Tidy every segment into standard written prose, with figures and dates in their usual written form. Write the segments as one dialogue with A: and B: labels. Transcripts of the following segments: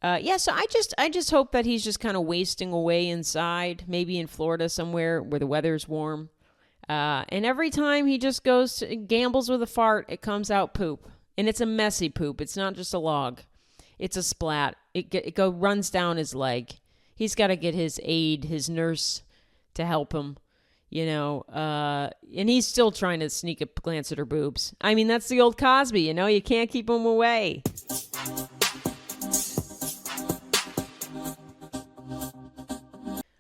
A: So I just hope that he's just kind of wasting away inside, maybe in Florida somewhere where the weather's warm. And every time he just gambles with a fart, it comes out poop. And it's a messy poop. It's not just a log. It's a splat. It runs down his leg. He's got to get his nurse to help him, and he's still trying to sneak a glance at her boobs. I mean, that's the old Cosby, you can't keep him away.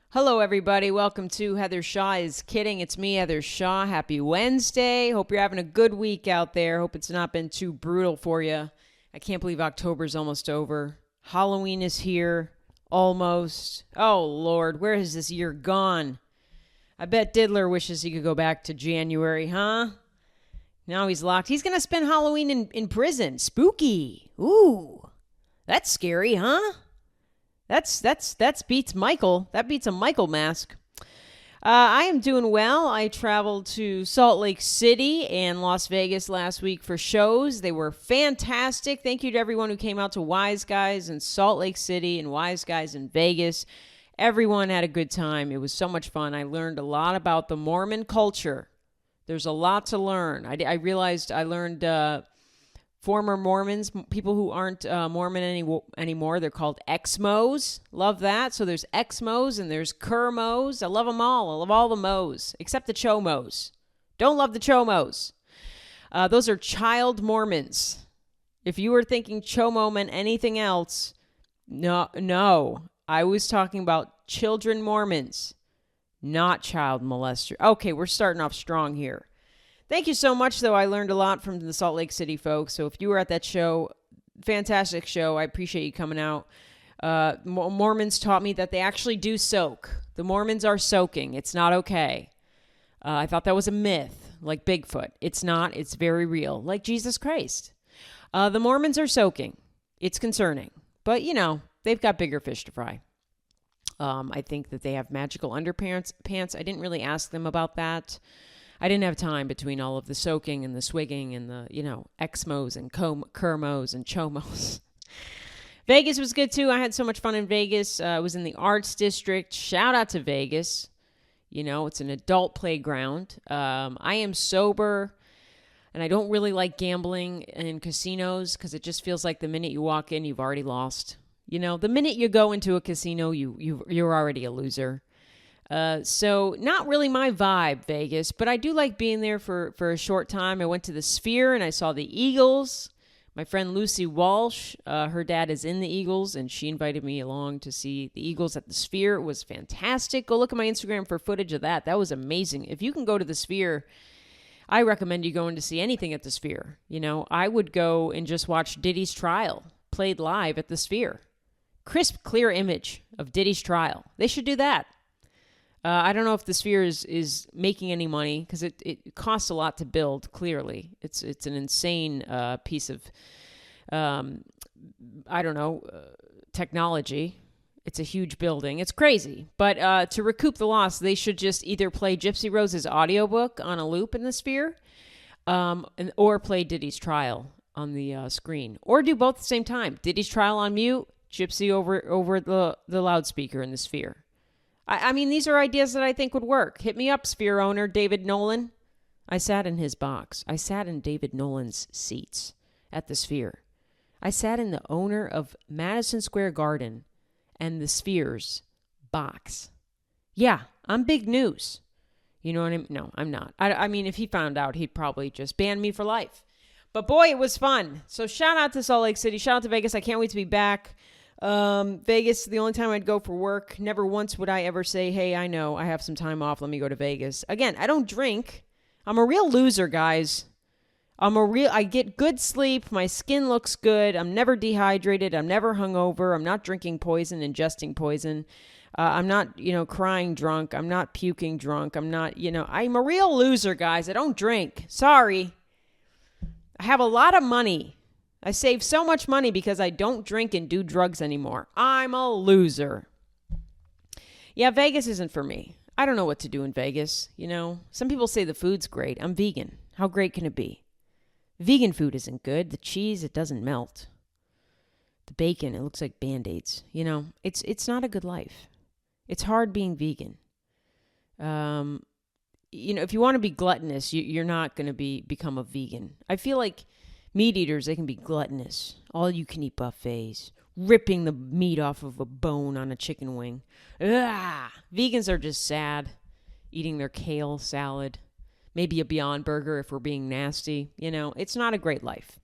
A: Hello, everybody. Welcome to Heather Shaw is Kidding. It's me, Heather Shaw. Happy Wednesday. Hope you're having a good week out there. Hope it's not been too brutal for you. I can't believe October's almost over. Halloween is here. Almost. Oh, Lord, where has this year gone? I bet Diddler wishes he could go back to January, huh? Now he's locked. He's going to spend Halloween in prison. Spooky. Ooh, that's scary, huh? That beats Michael. That beats a Michael mask. I am doing well. I traveled to Salt Lake City and Las Vegas last week for shows. They were fantastic. Thank you to everyone who came out to Wise Guys in Salt Lake City and Wise Guys in Vegas. Everyone had a good time. It was so much fun. I learned a lot about the Mormon culture. There's a lot to learn. I realized I learned former Mormons, people who aren't Mormon anymore, they're called Exmos. Love that. So there's Exmos and there's Kermos. I love them all. I love all the Mos, except the Chomos. Don't love the Chomos. Those are child Mormons. If you were thinking Chomo meant anything else, no. I was talking about children Mormons, not child molester. Okay, we're starting off strong here. Thank you so much, though. I learned a lot from the Salt Lake City folks. So if you were at that show, fantastic show. I appreciate you coming out. Mormons taught me that they actually do soak. The Mormons are soaking. It's not okay. I thought that was a myth, like Bigfoot. It's not. It's very real, like Jesus Christ. The Mormons are soaking. It's concerning. But, they've got bigger fish to fry. I think that they have magical underpants. I didn't really ask them about that. I didn't have time between all of the soaking and the swigging and the, Exmos and Kermos and Chomos. Vegas was good, too. I had so much fun in Vegas. I was in the Arts District. Shout out to Vegas. It's an adult playground. I am sober, and I don't really like gambling in casinos because it just feels like the minute you walk in, you've already lost. The minute you go into a casino, you're already a loser. So not really my vibe, Vegas, but I do like being there for a short time. I went to the Sphere and I saw the Eagles. My friend Lucy Walsh, her dad is in the Eagles, and she invited me along to see the Eagles at the Sphere. It was fantastic. Go look at my Instagram for footage of that. That was amazing. If you can go to the Sphere, I recommend you going to see anything at the Sphere. I would go and just watch Diddy's trial played live at the Sphere. Crisp, clear image of Diddy's trial. They should do that. I don't know if the Sphere is making any money because it costs a lot to build, clearly. It's an insane piece of, technology. It's a huge building. It's crazy. But to recoup the loss, they should just either play Gypsy Rose's audiobook on a loop in the Sphere or play Diddy's trial on the screen. Or do both at the same time. Diddy's trial on mute, Gypsy over the loudspeaker in the Sphere. I mean, these are ideas that I think would work. Hit me up, Sphere owner David Nolan. I sat in his box. I sat in David Nolan's seats at the Sphere. I sat in the owner of Madison Square Garden and the Sphere's box. Yeah, I'm big news. You know what I mean? No, I'm not. I mean, if he found out, he'd probably just ban me for life. But boy, it was fun. So shout out to Salt Lake City. Shout out to Vegas. I can't wait to be back. Vegas, the only time I'd go for work. Never once would I ever say, hey, I know I have some time off. Let me go to Vegas. Again, I don't drink. I'm a real loser, guys. I get good sleep. My skin looks good. I'm never dehydrated. I'm never hungover. I'm not drinking poison, ingesting poison. I'm not, crying drunk. I'm not puking drunk. I'm not, I'm a real loser, guys. I don't drink. Sorry. I have a lot of money. I save so much money because I don't drink and do drugs anymore. I'm a loser. Yeah, Vegas isn't for me. I don't know what to do in Vegas. Some people say the food's great. I'm vegan. How great can it be? Vegan food isn't good. The cheese, it doesn't melt. The bacon, it looks like Band-Aids. It's not a good life. It's hard being vegan. If you want to be gluttonous, you're not going to become a vegan. I feel like meat eaters, they can be gluttonous. All you can eat buffets, ripping the meat off of a bone on a chicken wing. Ugh. Vegans are just sad, eating their kale salad, maybe a Beyond Burger if we're being nasty. It's not a great life.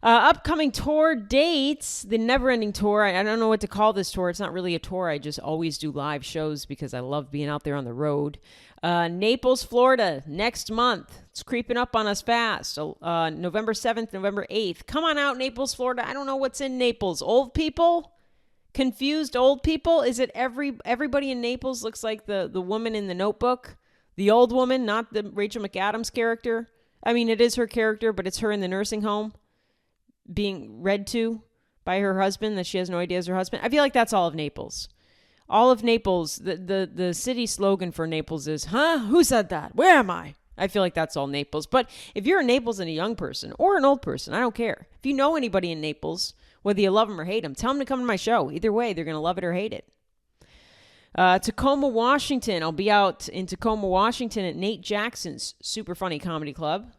A: Upcoming tour dates, the never-ending tour. I don't know what to call this tour. It's not really a tour. I just always do live shows because I love being out there on the road. Naples, Florida, next month. It's creeping up on us fast. November 7th, November 8th. Come on out, Naples, Florida. I don't know what's in Naples. Old people? Confused old people? Is it everybody in Naples looks like the woman in The Notebook? The old woman, not the Rachel McAdams character? I mean, it is her character, but it's her in the nursing home being read to by her husband that she has no idea is her husband. I feel like that's all of Naples. All of Naples, the city slogan for Naples is, huh? Who said that? Where am I? I feel like that's all Naples. But if you're in Naples and a young person or an old person, I don't care. If you know anybody in Naples, whether you love them or hate them, tell them to come to my show. Either way, they're going to love it or hate it. Tacoma, Washington. I'll be out in Tacoma, Washington at Nate Jackson's Super Funny Comedy Club.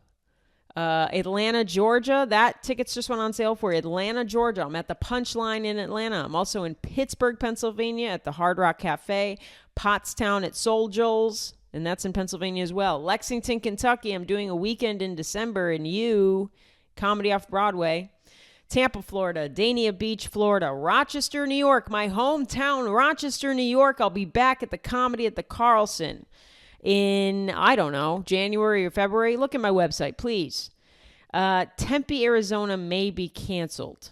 A: Atlanta, Georgia. That tickets just went on sale for you. Atlanta, Georgia. I'm at the Punchline in Atlanta. I'm also in Pittsburgh, Pennsylvania at the Hard Rock Cafe. Pottstown at Soul Joel's, and that's in Pennsylvania as well. Lexington, Kentucky. I'm doing a weekend in December in Comedy Off Broadway. Tampa, Florida. Dania Beach, Florida. Rochester, New York. My hometown, Rochester, New York. I'll be back at the Comedy at the Carlson in, I don't know, January or February. Look at my website, please. Tempe, Arizona may be canceled.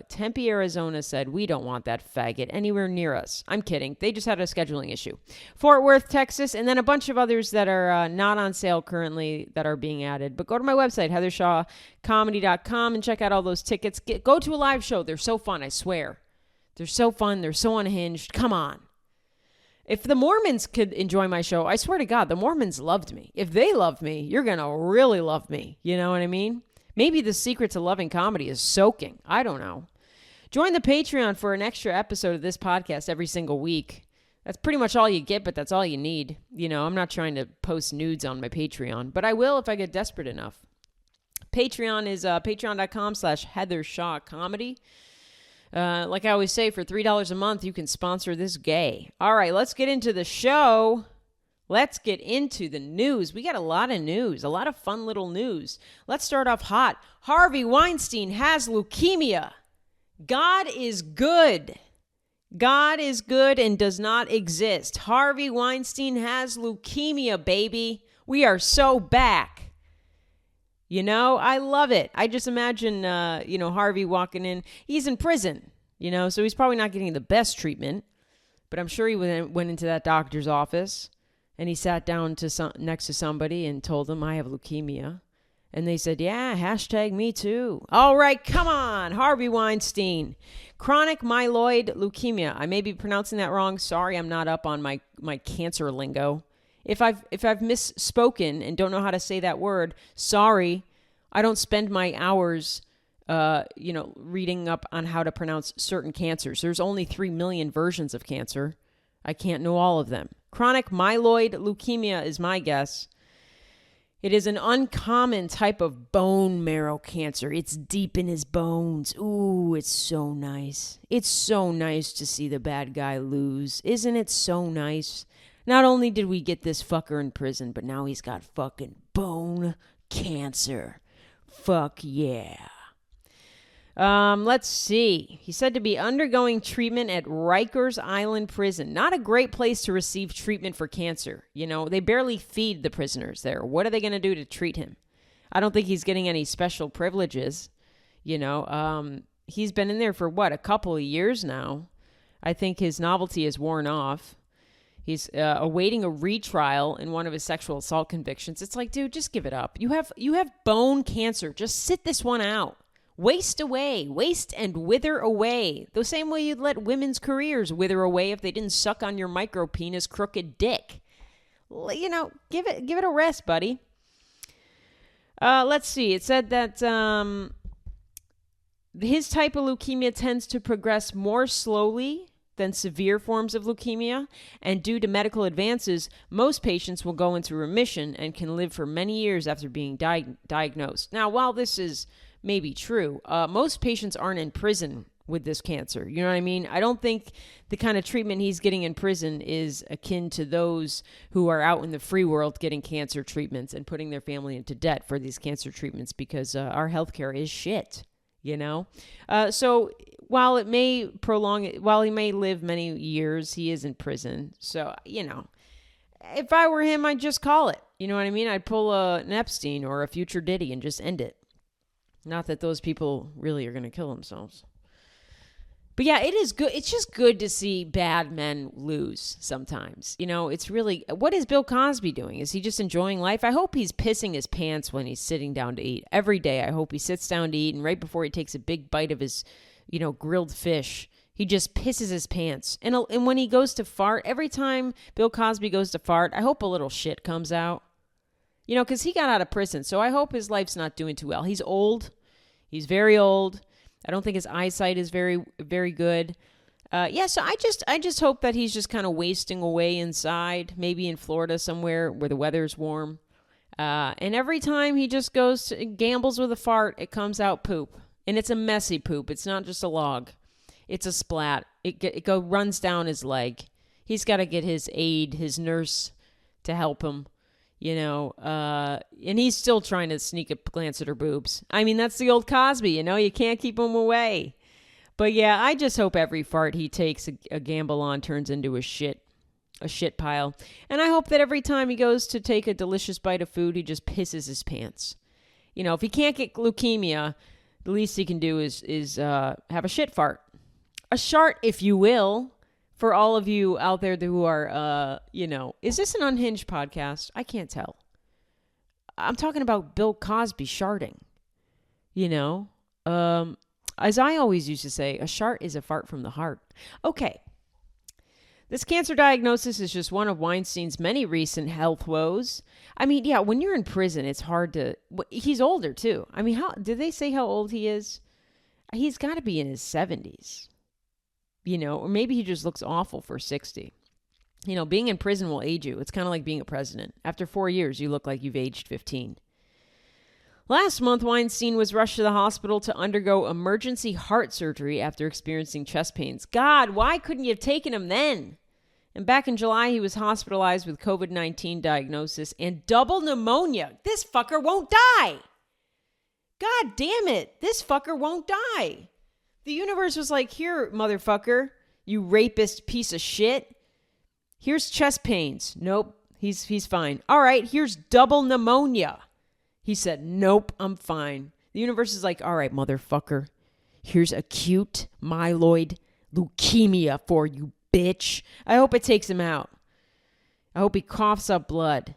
A: Tempe, Arizona said, we don't want that faggot anywhere near us. I'm kidding. They just had a scheduling issue. Fort Worth, Texas, and then a bunch of others that are not on sale currently that are being added. But go to my website, heathershawcomedy.com, and check out all those tickets. Go to a live show. They're so fun, I swear. They're so fun. They're so unhinged. Come on. If the Mormons could enjoy my show, I swear to God, the Mormons loved me. If they loved me, you're going to really love me. You know what I mean? Maybe the secret to loving comedy is soaking. I don't know. Join the Patreon for an extra episode of this podcast every single week. That's pretty much all you get, but that's all you need. I'm not trying to post nudes on my Patreon, but I will if I get desperate enough. Patreon is patreon.com/HeatherShawComedy. Like I always say, for $3 a month, you can sponsor this gay. All right, let's get into the show. Let's get into the news. We got a lot of news, a lot of fun little news. Let's start off hot. Harvey Weinstein has leukemia. God is good. God is good and does not exist. Harvey Weinstein has leukemia, baby. We are so back. I love it. I just imagine, Harvey walking in. He's in prison, so he's probably not getting the best treatment. But I'm sure he went into that doctor's office and he sat down next to somebody and told them, I have leukemia. And they said, yeah, #me too. All right, come on, Harvey Weinstein. Chronic myeloid leukemia. I may be pronouncing that wrong. Sorry, I'm not up on my cancer lingo. If I've misspoken and don't know how to say that word, sorry. I don't spend my hours, reading up on how to pronounce certain cancers. There's only 3 million versions of cancer. I can't know all of them. Chronic myeloid leukemia is my guess. It is an uncommon type of bone marrow cancer. It's deep in his bones. Ooh, it's so nice. It's so nice to see the bad guy lose. Isn't it so nice? Not only did we get this fucker in prison, but now he's got fucking bone cancer. Fuck yeah. Let's see. He's said to be undergoing treatment at Rikers Island Prison. Not a great place to receive treatment for cancer. They barely feed the prisoners there. What are they going to do to treat him? I don't think he's getting any special privileges. He's been in there for a couple of years now. I think his novelty is worn off. He's awaiting a retrial in one of his sexual assault convictions. It's like, dude, just give it up. You have bone cancer. Just sit this one out. Waste away. Waste and wither away. The same way you'd let women's careers wither away if they didn't suck on your micro-penis crooked dick. Give it a rest, buddy. Let's see. It said that His type of leukemia tends to progress more slowly than severe forms of leukemia, and due to medical advances, most patients will go into remission and can live for many years after being diagnosed. Now, while this is maybe true, most patients aren't in prison with this cancer. You know what I mean? I don't think the kind of treatment he's getting in prison is akin to those who are out in the free world getting cancer treatments and putting their family into debt for these cancer treatments, because our healthcare is shit, you know? So while he may live many years, he is in prison. So, you know, if I were him, I'd just call it. You know what I mean? I'd pull an Epstein or a future Diddy and just end it. Not that those people really are going to kill themselves. But yeah, it is good. It's just good to see bad men lose sometimes. You know, it's really, what is Bill Cosby doing? Is he just enjoying life? I hope he's pissing his pants when he's sitting down to eat. Every day, I hope he sits down to eat, and right before he takes a big bite of his, you know, grilled fish, he just pisses his pants. And when he goes to fart, every time Bill Cosby goes to fart, I hope a little shit comes out. You know, because he got out of prison, so I hope his life's not doing too well. He's old. He's very old. I don't think his eyesight is very, very good. So I just hope that he's just kind of wasting away inside, maybe in Florida somewhere where the weather's warm. And every time he just gambles with a fart, it comes out poop. And it's a messy poop. It's not just a log. It's a splat. It runs down his leg. He's got to get his nurse to help him. You know, and he's still trying to sneak a glance at her boobs. I mean, that's the old Cosby, you know, you can't keep him away. But yeah, I just hope every fart he takes a gamble on turns into a shit pile. And I hope that every time he goes to take a delicious bite of food, he just pisses his pants. You know, if he can't get leukemia, the least he can do is have a shit fart. A shart, if you will. For all of you out there who are, is this an unhinged podcast? I can't tell. I'm talking about Bill Cosby sharting. You know, as I always used to say, a shart is a fart from the heart. Okay. This cancer diagnosis is just one of Weinstein's many recent health woes. I mean, yeah, when you're in prison, it's hard to... He's older, too. I mean, did they say how old he is? He's got to be in his 70s. You know, or maybe he just looks awful for 60. You know, being in prison will age you. It's kind of like being a president. After 4 years, you look like you've aged 15. Last month, Weinstein was rushed to the hospital to undergo emergency heart surgery after experiencing chest pains. God, why couldn't you have taken him then? And back in July, he was hospitalized with COVID-19 diagnosis and double pneumonia. This fucker won't die. God damn it. This fucker won't die. The universe was like, here, motherfucker, you rapist piece of shit. Here's chest pains. Nope, he's fine. All right, here's double pneumonia. He said, nope, I'm fine. The universe is like, all right, motherfucker, here's acute myeloid leukemia for you, bitch. I hope it takes him out. I hope he coughs up blood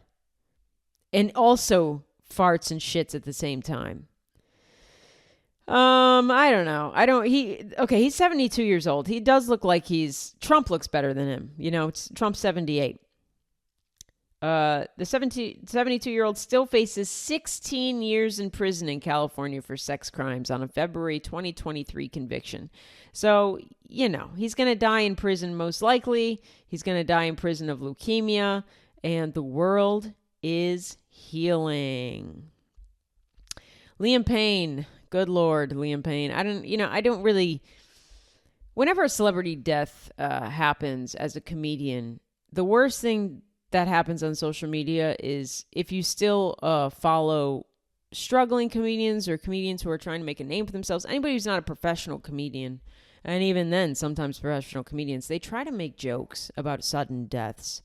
A: and also farts and shits at the same time. I don't know. He's 72 years old. He does look like Trump looks better than him. You know, Trump's 78. The 72-year-old still faces 16 years in prison in California for sex crimes on a February 2023 conviction. So, you know, he's going to die in prison most likely. He's going to die in prison of leukemia, and the world is healing. Liam Payne. Good Lord, Liam Payne. I don't really... Whenever a celebrity death happens as a comedian, the worst thing that happens on social media is if you still follow struggling comedians or comedians who are trying to make a name for themselves, anybody who's not a professional comedian, and even then, sometimes professional comedians, they try to make jokes about sudden deaths.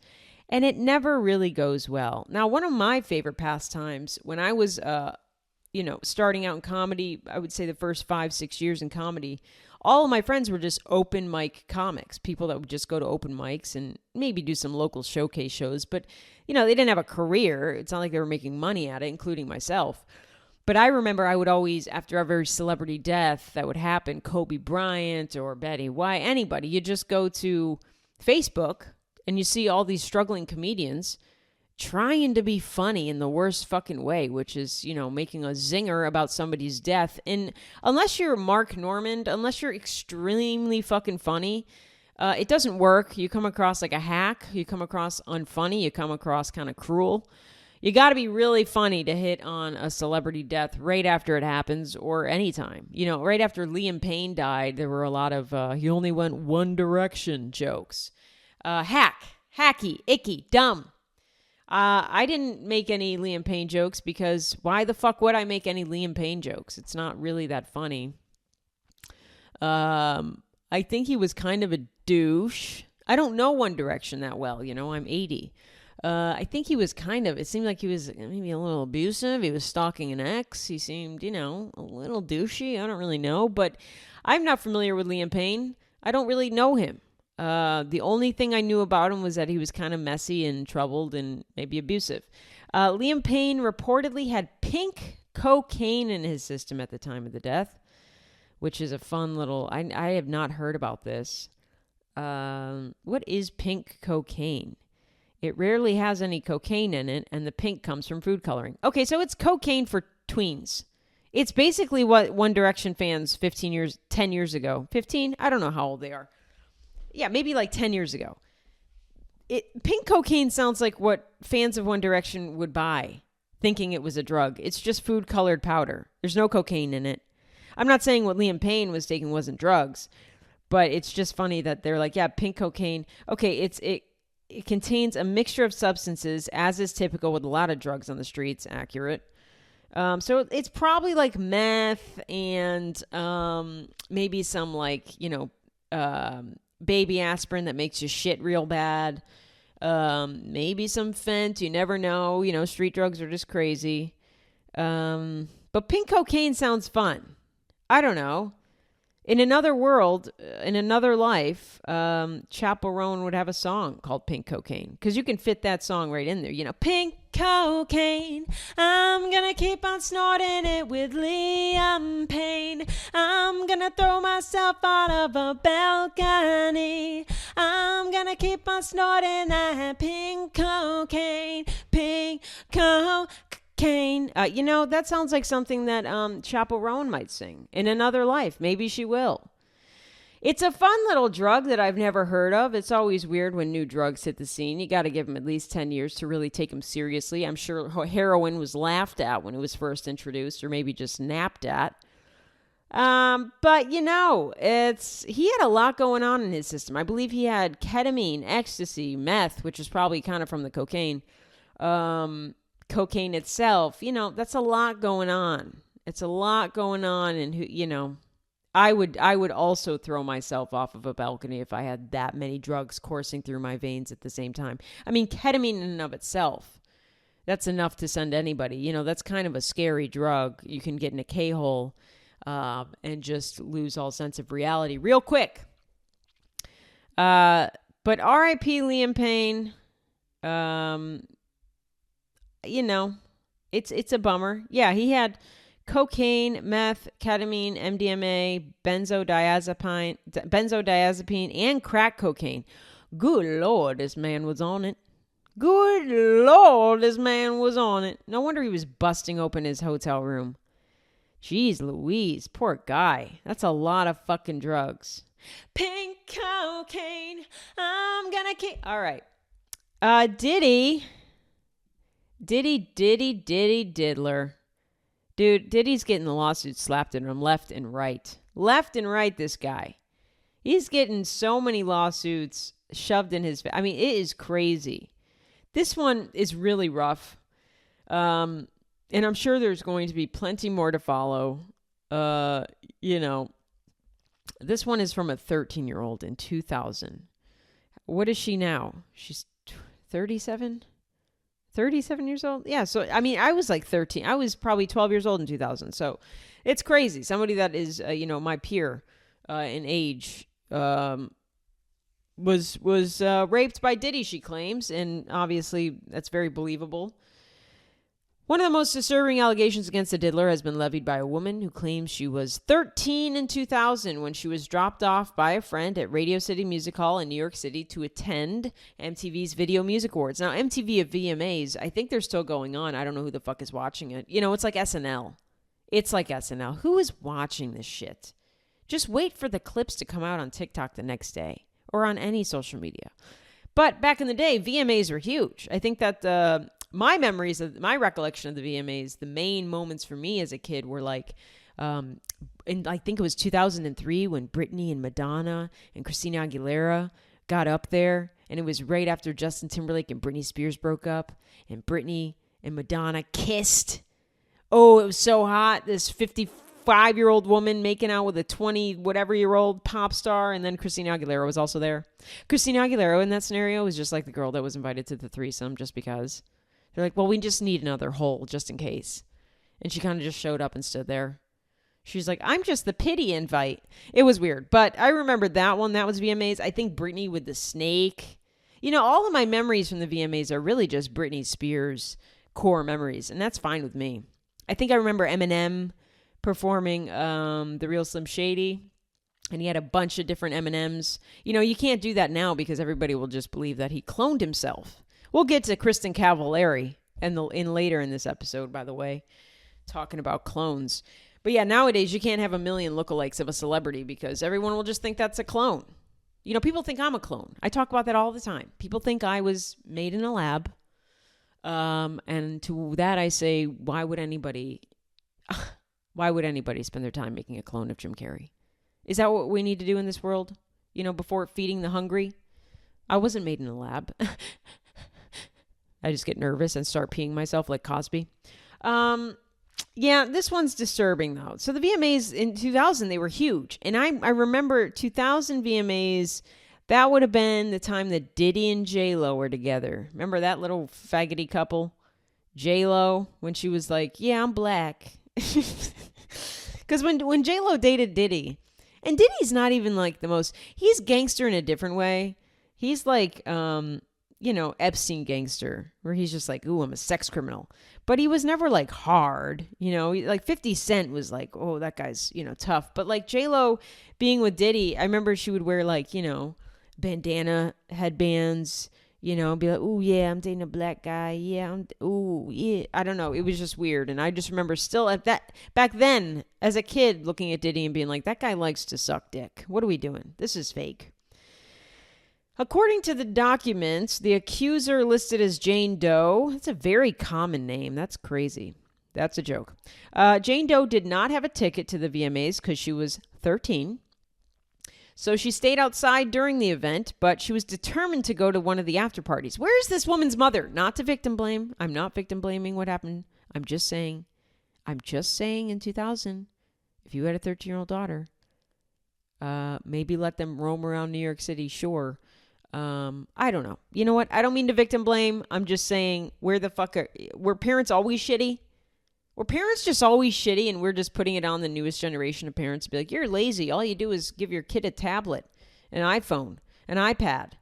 A: And it never really goes well. Now, one of my favorite pastimes when I was... starting out in comedy, I would say the first 5-6 years in comedy, all of my friends were just open mic comics, people that would just go to open mics and maybe do some local showcase shows. But, you know, they didn't have a career. It's not like they were making money at it, including myself. But I remember I would always, after every celebrity death that would happen, Kobe Bryant or Betty White, anybody, you just go to Facebook and you see all these struggling comedians trying to be funny in the worst fucking way, which is, making a zinger about somebody's death. And unless you're Mark Normand, unless you're extremely fucking funny, it doesn't work. You come across like a hack. You come across unfunny. You come across kind of cruel. You got to be really funny to hit on a celebrity death right after it happens or anytime. Right after Liam Payne died, there were a lot of he only went one direction jokes. Hacky, icky, dumb. I didn't make any Liam Payne jokes because why the fuck would I make any Liam Payne jokes? It's not really that funny. I think he was kind of a douche. I don't know One Direction that well. I'm 80. I think he was it seemed like he was maybe a little abusive. He was stalking an ex. He seemed, a little douchey. I don't really know, but I'm not familiar with Liam Payne. I don't really know him. The only thing I knew about him was that he was kind of messy and troubled and maybe abusive. Liam Payne reportedly had pink cocaine in his system at the time of the death, which is a fun little, I have not heard about this. What is pink cocaine? It rarely has any cocaine in it, and the pink comes from food coloring. Okay, so it's cocaine for tweens. It's basically what One Direction fans 10 years ago, 15? I don't know how old they are. Yeah, maybe like 10 years ago. Pink cocaine sounds like what fans of One Direction would buy, thinking it was a drug. It's just food-colored powder. There's no cocaine in it. I'm not saying what Liam Payne was taking wasn't drugs, but it's just funny that they're like, yeah, pink cocaine. Okay, it contains a mixture of substances, as is typical with a lot of drugs on the streets. Accurate. So it's probably like meth and maybe some baby aspirin that makes you shit real bad. Maybe some fent. You never know. Street drugs are just crazy. But pink cocaine sounds fun. I don't know. In another world, in another life, Chappell Roan would have a song called Pink Cocaine, because you can fit that song right in there. Pink cocaine, I'm gonna keep on snorting it with Liam Payne. I'm gonna throw myself out of a balcony. I'm gonna keep on snorting that pink cocaine, pink cocaine. That sounds like something that Chappell Roan might sing in another life. Maybe she will. It's a fun little drug that I've never heard of. It's always weird when new drugs hit the scene. You got to give them at least 10 years to really take them seriously. I'm sure heroin was laughed at when it was first introduced, or maybe just napped at. But he had a lot going on in his system. I believe he had ketamine, ecstasy, meth, which is probably kind of from the cocaine. Cocaine itself, that's a lot going on. It's a lot going on. And I would also throw myself off of a balcony if I had that many drugs coursing through my veins at the same time. I mean, ketamine in and of itself, that's enough to send anybody. That's kind of a scary drug. You can get in a K-hole and just lose all sense of reality real quick. But R.I.P. Liam Payne. It's a bummer. Yeah, he had cocaine, meth, ketamine, MDMA, benzodiazepine, and crack cocaine. Good Lord, this man was on it. Good Lord, this man was on it. No wonder he was busting open his hotel room. Jeez Louise, poor guy. That's a lot of fucking drugs. Pink cocaine, I'm gonna keep... All right. Diddy, Diddler. Dude, Diddy's getting the lawsuits slapped at him left and right. Left and right, this guy. He's getting so many lawsuits shoved in his face. I mean, it is crazy. This one is really rough. And I'm sure there's going to be plenty more to follow. This one is from a 13-year-old in 2000. What is she now? She's 37? 37 years old? Yeah, so, I mean, I was like 13. I was probably 12 years old in 2000. So, it's crazy. Somebody that is, my peer in age was raped by Diddy, she claims. And obviously, that's very believable. One of the most disturbing allegations against the Diddler has been levied by a woman who claims she was 13 in 2000 when she was dropped off by a friend at Radio City Music Hall in New York City to attend MTV's Video Music Awards. Now, MTV of VMAs, I think they're still going on. I don't know who the fuck is watching it. You know, it's like SNL. It's like SNL. Who is watching this shit? Just wait for the clips to come out on TikTok the next day or on any social media. But back in the day, VMAs were huge. I think that my recollection of the VMAs, the main moments for me as a kid were like, and I think it was 2003 when Britney and Madonna and Christina Aguilera got up there. And it was right after Justin Timberlake and Britney Spears broke up. And Britney and Madonna kissed. Oh, it was so hot. This 55-year-old woman making out with a 20-whatever-year-old pop star. And then Christina Aguilera was also there. Christina Aguilera in that scenario was just like the girl that was invited to the threesome just because. They're like, well, we just need another hole just in case. And she kind of just showed up and stood there. She's like, I'm just the pity invite. It was weird. But I remembered that one. That was VMAs. I think Britney with the snake. You know, all of my memories from the VMAs are really just Britney Spears core memories. And that's fine with me. I think I remember Eminem performing The Real Slim Shady. And he had a bunch of different M&Ms. You know, you can't do that now because everybody will just believe that he cloned himself. We'll get to Kristin Cavallari in later in this episode, by the way, talking about clones. But yeah, nowadays you can't have a million lookalikes of a celebrity because everyone will just think that's a clone. You know, people think I'm a clone. I talk about that all the time. People think I was made in a lab. And to that I say, why would anybody spend their time making a clone of Jim Carrey? Is that what we need to do in this world? You know, before feeding the hungry? I wasn't made in a lab. I just get nervous and start peeing myself like Cosby. Yeah, this one's disturbing, though. So the VMAs in 2000, they were huge. And I remember 2000 VMAs, that would have been the time that Diddy and J-Lo were together. Remember that little faggoty couple? J-Lo, when she was like, yeah, I'm black. Because when J-Lo dated Diddy, and Diddy's not even like the most, he's gangster in a different way. He's like, you know, Epstein gangster, where he's just like, ooh, I'm a sex criminal. But he was never like hard, you know, like 50 Cent was like, oh, that guy's, you know, tough. But like J-Lo being with Diddy, I remember she would wear like, you know, bandana headbands, you know, be like, ooh, yeah, I'm dating a black guy. Yeah, ooh, yeah. I don't know. It was just weird. And I just remember still at that, back then as a kid looking at Diddy and being like, that guy likes to suck dick. What are we doing? This is fake. According to the documents, the accuser listed as Jane Doe. That's a very common name. That's crazy. That's a joke. Jane Doe did not have a ticket to the VMAs because she was 13. So she stayed outside during the event, but she was determined to go to one of the after parties. Where is this woman's mother? Not to victim blame. I'm not victim blaming what happened. I'm just saying in 2000, if you had a 13-year-old daughter, maybe let them roam around New York City, sure. I don't know. You know what? I don't mean to victim blame. I'm just saying, were parents always shitty? Were parents just always shitty and we're just putting it on the newest generation of parents to be like, you're lazy. All you do is give your kid a tablet, an iPhone, an iPad.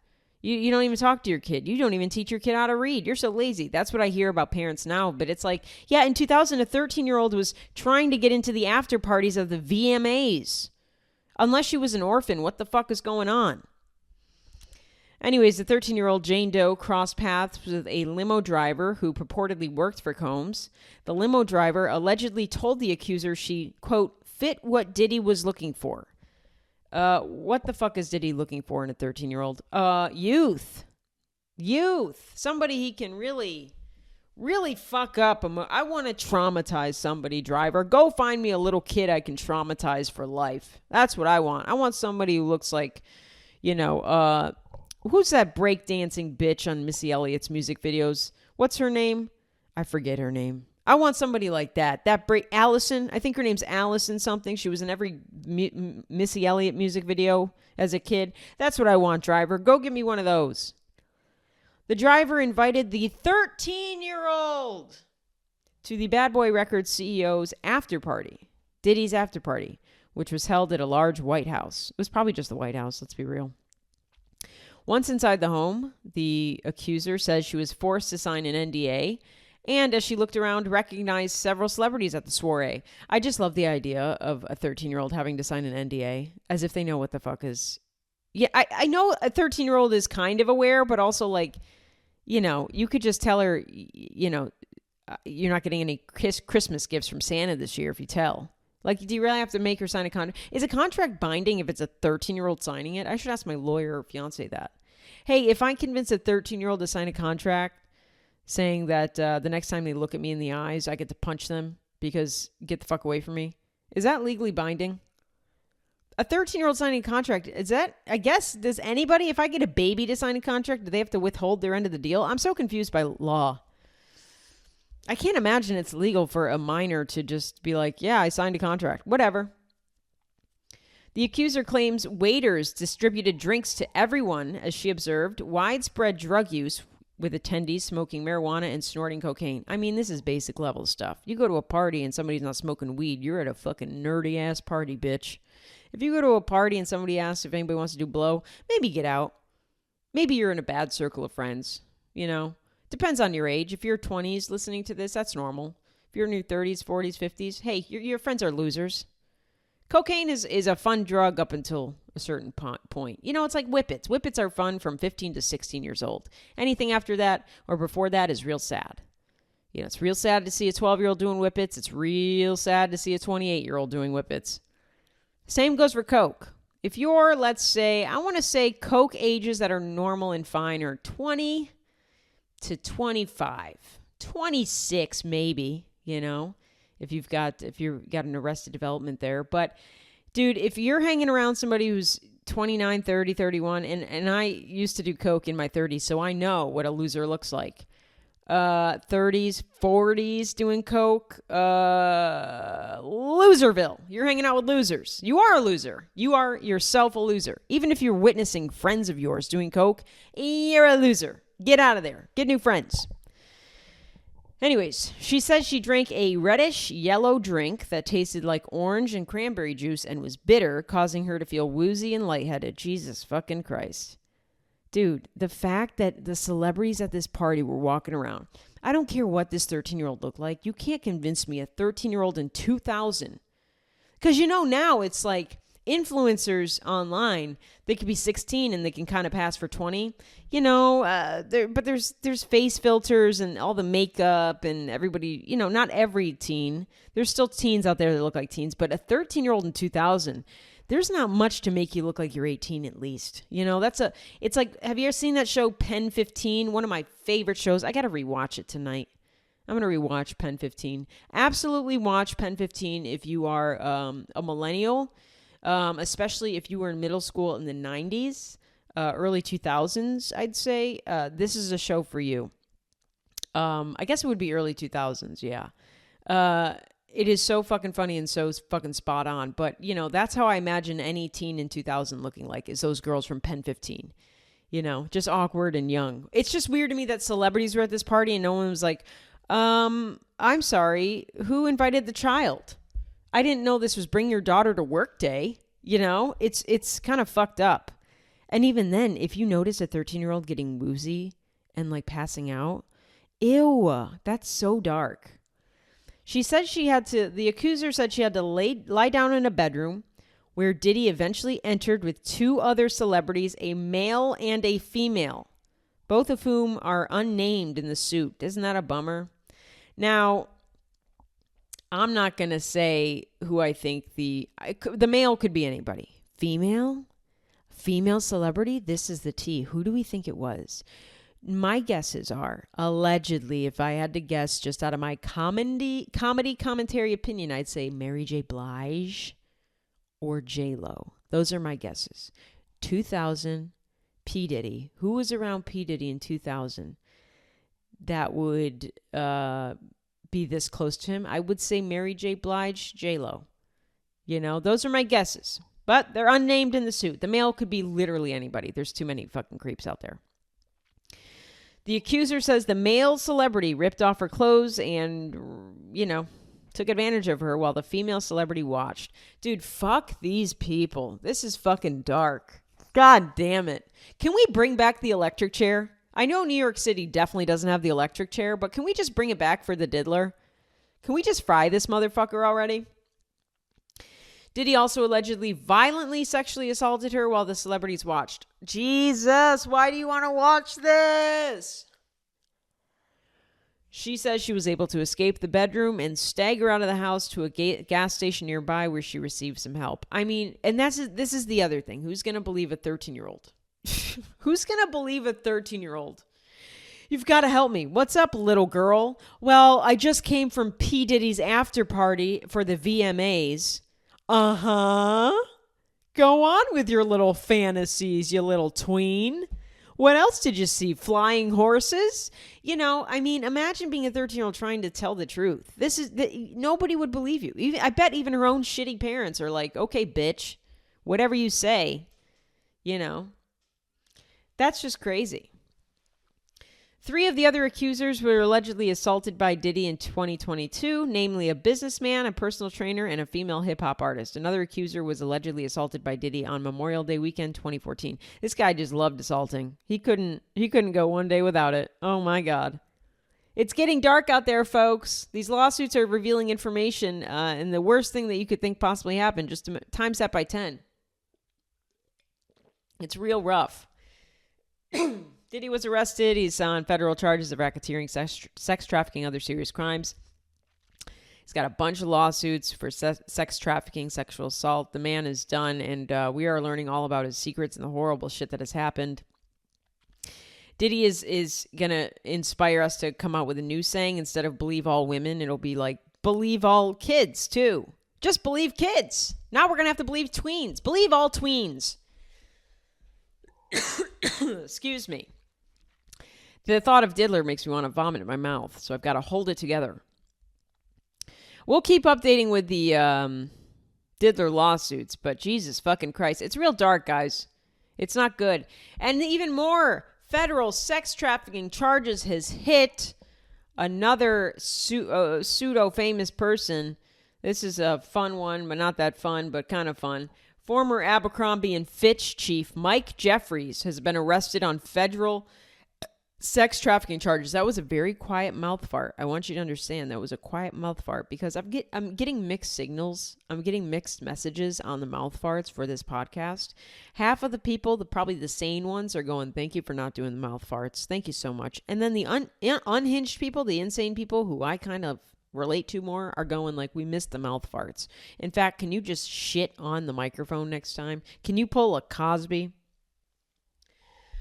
A: You don't even talk to your kid. You don't even teach your kid how to read. You're so lazy. That's what I hear about parents now. But it's like, yeah, in 2000, a 13-year-old was trying to get into the after parties of the VMAs. Unless she was an orphan, what the fuck is going on? Anyways, the 13-year-old Jane Doe crossed paths with a limo driver who purportedly worked for Combs. The limo driver allegedly told the accuser she, quote, fit what Diddy was looking for. What the fuck is Diddy looking for in a 13-year-old? Youth. Somebody he can really fuck up. I want to traumatize somebody, driver. Go find me a little kid I can traumatize for life. That's what I want. I want somebody who looks like, you know, who's that breakdancing bitch on Missy Elliott's music videos? What's her name? I forget her name. I want somebody like that. Allison, I think her name's Allison something. She was in every Missy Elliott music video as a kid. That's what I want, driver. Go give me one of those. The driver invited the 13-year-old to the Bad Boy Records CEO's after party, Diddy's after party, which was held at a large White House. It was probably just the White House, let's be real. Once inside the home, the accuser says she was forced to sign an NDA And as she looked around, recognized several celebrities at the soiree. I just love the idea of a 13-year-old having to sign an NDA as if they know what the fuck is. Yeah, I know a 13-year-old is kind of aware, but also like, you know, you could just tell her, you know, you're not getting any Christmas gifts from Santa this year if you tell. Like, do you really have to make her sign a contract? Is a contract binding if it's a 13-year-old signing it? I should ask my lawyer or fiance that. Hey, if I convince a 13-year-old to sign a contract saying that the next time they look at me in the eyes, I get to punch them because get the fuck away from me, is that legally binding? A 13-year-old signing a contract, is that, I guess, does anybody, if I get a baby to sign a contract, do they have to withhold their end of the deal? I'm so confused by law. I can't imagine it's legal for a minor to just be like, yeah, I signed a contract. Whatever. The accuser claims waiters distributed drinks to everyone, as she observed widespread drug use with attendees smoking marijuana and snorting cocaine. I mean, this is basic level stuff. You go to a party and somebody's not smoking weed, you're at a fucking nerdy ass party, bitch. If you go to a party and somebody asks if anybody wants to do blow, maybe get out. Maybe you're in a bad circle of friends, you know. Depends on your age. If you're 20s listening to this, that's normal. If you're in your 30s, 40s, 50s, hey, your friends are losers. Cocaine is a fun drug up until a certain point. You know, it's like whippets. Whippets are fun from 15 to 16 years old. Anything after that or before that is real sad. You know, it's real sad to see a 12-year-old doing whippets. It's real sad to see a 28-year-old doing whippets. Same goes for Coke. If you're, let's say, I want to say Coke ages that are normal and fine are 20 to 25, 26 maybe, you know, if you've got an arrested development there. But dude, if you're hanging around somebody who's 29, 30, 31, and I used to do Coke in my 30s, so I know what a loser looks like. 30s, 40s doing Coke, loserville. You're hanging out with losers. You are a loser. You are yourself a loser. Even if you're witnessing friends of yours doing Coke, you're a loser. Get out of there. Get new friends. Anyways, she says she drank a reddish yellow drink that tasted like orange and cranberry juice and was bitter, causing her to feel woozy and lightheaded. Jesus fucking Christ. Dude, the fact that the celebrities at this party were walking around, I don't care what this 13-year-old looked like. You can't convince me a 13-year-old in 2000. Because you know now it's like influencers online, they could be 16 and they can kind of pass for 20, you know, but there's face filters and all the makeup and everybody, you know, not every teen. There's still teens out there that look like teens, but a 13-year-old in 2000, there's not much to make you look like you're 18 at least. You know, it's like, have you ever seen that show Pen 15? One of my favorite shows. I got to rewatch it tonight. I'm going to rewatch Pen 15. Absolutely watch Pen 15 if you are a millennial. Especially if you were in middle school in the 90s, early 2000s, I'd say, this is a show for you. I guess it would be early 2000s, yeah. It is so fucking funny and so fucking spot on. But, you know, that's how I imagine any teen in 2000 looking like, is those girls from Pen 15. You know, just awkward and young. It's just weird to me that celebrities were at this party and no one was like, I'm sorry, who invited the child? I didn't know this was bring your daughter to work day. You know, it's kind of fucked up. And even then, if you notice a 13-year-old getting woozy and like passing out, ew, that's so dark. She said the accuser said she had to lie down in a bedroom where Diddy eventually entered with two other celebrities, a male and a female, both of whom are unnamed in the suit. Isn't that a bummer? Now, I'm not going to say who I think the male could be anybody. Female celebrity? This is the tea. Who do we think it was? My guesses are, allegedly, if I had to guess just out of my comedy commentary opinion, I'd say Mary J. Blige or J-Lo. Those are my guesses. 2000, P. Diddy. Who was around P. Diddy in 2000 that would be this close to him? I would say Mary J. Blige, J-Lo. You know, those are my guesses. But they're unnamed in the suit. The male could be literally anybody. There's too many fucking creeps out there. The accuser says the male celebrity ripped off her clothes and, you know, took advantage of her while the female celebrity watched. Dude, fuck these people. This is fucking dark. God damn it. Can we bring back the electric chair? I know New York City definitely doesn't have the electric chair, but can we just bring it back for the Diddler? Can we just fry this motherfucker already? Diddy also allegedly violently sexually assaulted her while the celebrities watched. Jesus, why do you want to watch this? She says she was able to escape the bedroom and stagger out of the house to a gas station nearby where she received some help. I mean, and this is the other thing. Who's going to believe a 13-year-old? Who's going to believe a 13-year-old? You've got to help me. What's up, little girl? Well, I just came from P. Diddy's after party for the VMAs. Uh-huh. Go on with your little fantasies, you little tween. What else did you see? Flying horses? You know, I mean, imagine being a 13-year-old trying to tell the truth. Nobody would believe you. I bet even her own shitty parents are like, okay, bitch, whatever you say, you know. That's just crazy. 3 of the other accusers were allegedly assaulted by Diddy in 2022, namely a businessman, a personal trainer, and a female hip-hop artist. Another accuser was allegedly assaulted by Diddy on Memorial Day weekend 2014. This guy just loved assaulting. He couldn't go one day without it. Oh my God. It's getting dark out there, folks. These lawsuits are revealing information, and the worst thing that you could think possibly happened, just times that by 10. It's real rough. Diddy was arrested. He's on federal charges of racketeering, sex trafficking, other serious crimes. He's got a bunch of lawsuits for sex trafficking, sexual assault. The man is done, and we are learning all about his secrets and the horrible shit that has happened. Diddy is going to inspire us to come out with a new saying. Instead of believe all women, it'll be like believe all kids, too. Just believe kids. Now we're going to have to believe tweens. Believe all tweens. Excuse me. The thought of Diddler makes me want to vomit in my mouth, so I've got to hold it together. We'll keep updating with the Diddler lawsuits, but Jesus fucking Christ. It's real dark, guys. It's not good. And even more federal sex trafficking charges has hit another pseudo-famous person. This is a fun one, but not that fun, but kind of fun. Former Abercrombie and Fitch chief Mike Jeffries has been arrested on federal sex trafficking charges. That was a very quiet mouth fart. I want you to understand that was a quiet mouth fart because I'm getting mixed signals. I'm getting mixed messages on the mouth farts for this podcast. Half of the people, probably the sane ones, are going, thank you for not doing the mouth farts. Thank you so much. And then the unhinged people, the insane people who I kind of relate to more are going like, we missed the mouth farts. In fact, can you just shit on the microphone next time? Can you pull a Cosby?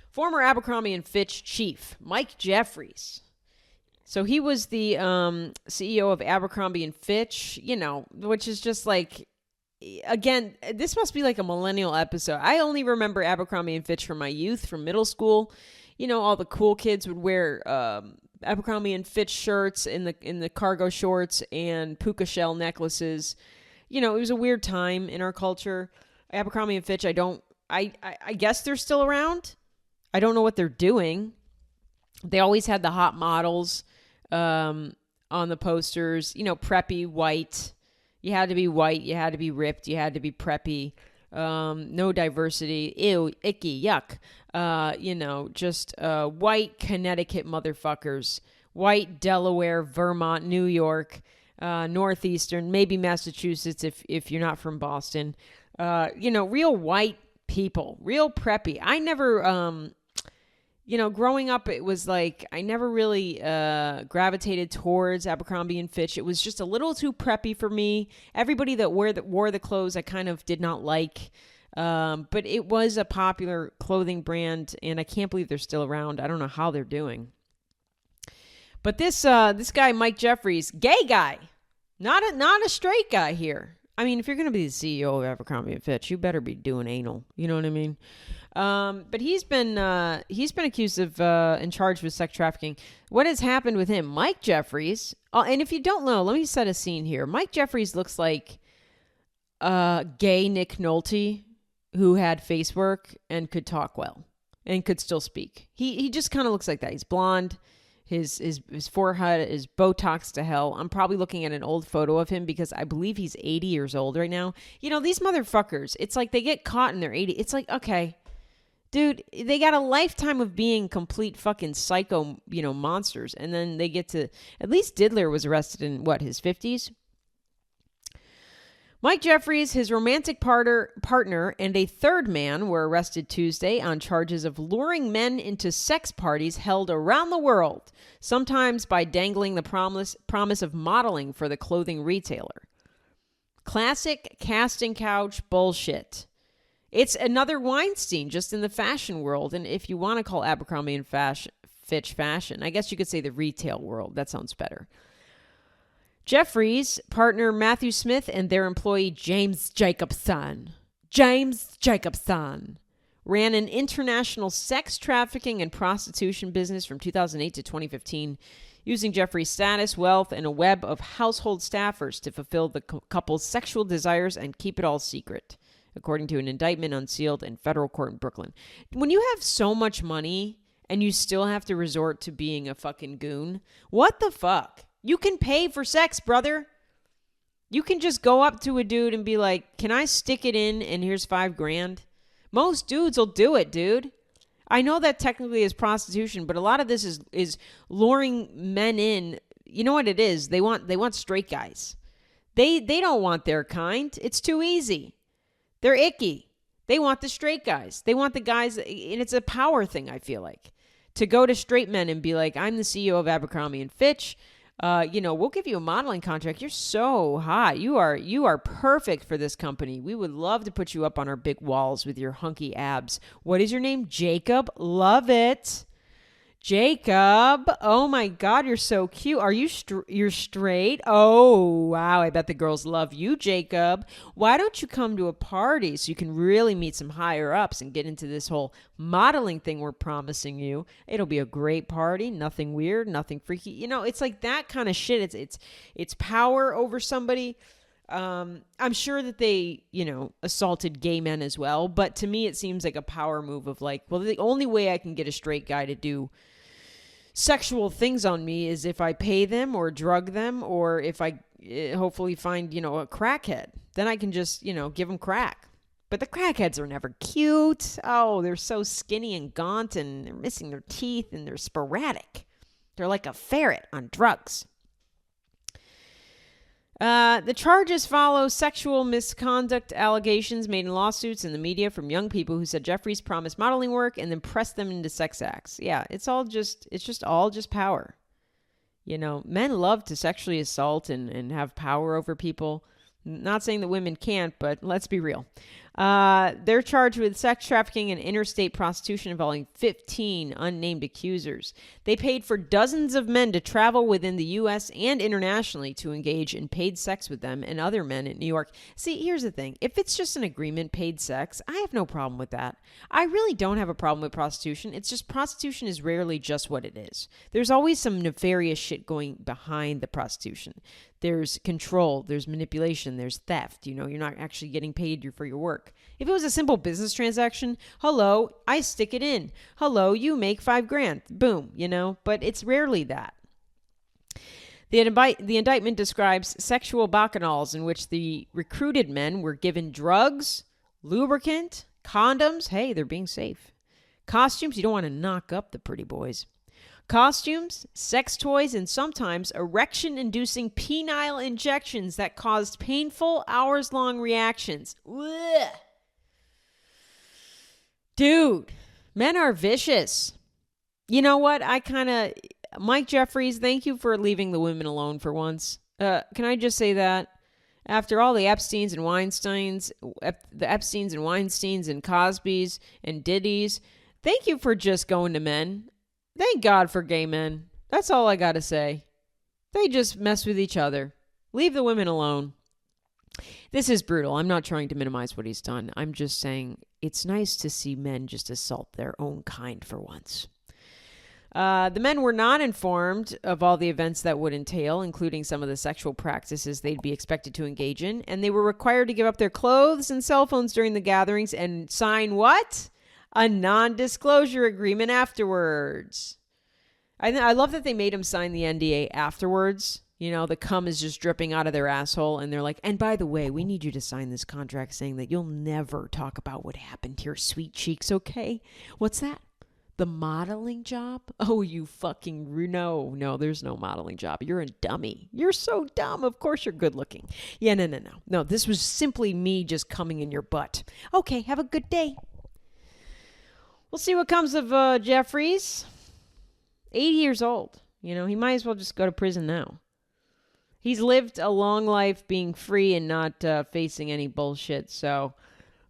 A: Former Abercrombie and Fitch chief Mike Jeffries. So he was the CEO of Abercrombie and Fitch, you know, which is just like, again, this must be like a millennial episode. I only remember Abercrombie and Fitch from my youth, from middle school. You know, all the cool kids would wear Abercrombie and Fitch shirts in the cargo shorts and puka shell necklaces. You know, it was a weird time in our culture. Abercrombie and Fitch, I guess they're still around. I don't know what they're doing. They always had the hot models on the posters. You know, preppy, white. You had to be white. You had to be ripped. You had to be preppy. No diversity. Ew, icky, yuck. You know, just white Connecticut motherfuckers. White Delaware, Vermont, New York, Northeastern, maybe Massachusetts if you're not from Boston. You know, real white people. Real preppy. I never... you know, growing up, it was like I never really gravitated towards Abercrombie and Fitch. It was just a little too preppy for me. Everybody that wore the clothes I kind of did not like. But it was a popular clothing brand, and I can't believe they're still around. I don't know how they're doing. But this guy, Mike Jeffries, gay guy, not a straight guy here. I mean, if you're going to be the CEO of Abercrombie and Fitch, you better be doing anal. You know what I mean? But he's been accused of and charged with sex trafficking. What has happened with him? Mike Jeffries. And if you don't know, let me set a scene here. Mike Jeffries looks like gay Nick Nolte, who had face work and could talk well and could still speak. He just kind of looks like that. He's blonde. His forehead is Botox to hell. I'm probably looking at an old photo of him because I believe he's 80 years old right now. You know, these motherfuckers, it's like they get caught in their 80s. It's like, okay, Dude, they got a lifetime of being complete fucking psycho, monsters. And then they get to, at least Diddler was arrested in, his 50s? Mike Jeffries, his romantic partner, and a third man were arrested Tuesday on charges of luring men into sex parties held around the world, sometimes by dangling the promise of modeling for the clothing retailer. Classic casting couch bullshit. It's another Weinstein, just in the fashion world. And if you want to call Abercrombie and Fitch fashion, I guess you could say the retail world. That sounds better. Jeffries' partner Matthew Smith and their employee James Jacobson ran an international sex trafficking and prostitution business from 2008 to 2015, using Jeffries' status, wealth, and a web of household staffers to fulfill the couple's sexual desires and keep it all secret, according to an indictment unsealed in federal court in Brooklyn. When you have so much money and you still have to resort to being a fucking goon, what the fuck? You can pay for sex, brother. You can just go up to a dude and be like, can I stick it in and here's $5,000? Most dudes will do it, dude. I know that technically is prostitution, but a lot of this is luring men in. You know what it is? They want straight guys. They don't want their kind. It's too easy. They're icky. They want the straight guys. They want the guys, and it's a power thing, I feel like. To go to straight men and be like, I'm the CEO of Abercrombie and Fitch. We'll give you a modeling contract. You're so hot. You are perfect for this company. We would love to put you up on our big walls with your hunky abs. What is your name? Jacob? Love it. Jacob. Oh my God, you're so cute. Are you you're straight? Oh, wow. I bet the girls love you, Jacob. Why don't you come to a party so you can really meet some higher ups and get into this whole modeling thing we're promising you? It'll be a great party. Nothing weird, nothing freaky. It's like that kind of shit. It's power over somebody. I'm sure that they, assaulted gay men as well. But to me, it seems like a power move of like, well, the only way I can get a straight guy to do sexual things on me is if I pay them or drug them, or if I hopefully find, a crackhead. Then I can just, give them crack. But the crackheads are never cute. Oh, they're so skinny and gaunt, and they're missing their teeth, and they're sporadic. They're like a ferret on drugs. The charges follow sexual misconduct allegations made in lawsuits in the media from young people who said Jeffries promised modeling work and then pressed them into sex acts. Yeah, it's just all power. Men love to sexually assault and have power over people. Not saying that women can't, but let's be real. They're charged with sex trafficking and interstate prostitution involving 15 unnamed accusers. They paid for dozens of men to travel within the U.S. and internationally to engage in paid sex with them and other men in New York. See, here's the thing. If it's just an agreement, paid sex, I have no problem with that. I really don't have a problem with prostitution. It's just prostitution is rarely just what it is. There's always some nefarious shit going behind the prostitution. There's control, there's manipulation, there's theft. You're not actually getting paid for your work. If it was a simple business transaction, hello, I stick it in. Hello, you make $5,000. Boom, but it's rarely that. The indictment describes sexual bacchanals in which the recruited men were given drugs, lubricant, condoms. Hey, they're being safe. Costumes, you don't want to knock up the pretty boys. Costumes, sex toys, and sometimes erection-inducing penile injections that caused painful, hours-long reactions. Ugh. Dude, men are vicious. You know what? Mike Jeffries, thank you for leaving the women alone for once. Can I just say that? After all the Epsteins and Weinsteins and Cosbys and Diddies, thank you for just going to men. Thank God for gay men. That's all I gotta say. They just mess with each other. Leave the women alone. This is brutal. I'm not trying to minimize what he's done. I'm just saying it's nice to see men just assault their own kind for once. The men were not informed of all the events that would entail, including some of the sexual practices they'd be expected to engage in, and they were required to give up their clothes and cell phones during the gatherings and sign what? A non-disclosure agreement afterwards. I love that they made him sign the NDA afterwards. You know, the cum is just dripping out of their asshole. And they're like, and by the way, we need you to sign this contract saying that you'll never talk about what happened to your sweet cheeks, okay? What's that? The modeling job? Oh, you fucking... No, there's no modeling job. You're a dummy. You're so dumb. Of course you're good looking. Yeah, no. No, this was simply me just coming in your butt. Okay, have a good day. We'll see what comes of Jeffries. 80 years old. You know, he might as well just go to prison now. He's lived a long life being free and not facing any bullshit. So,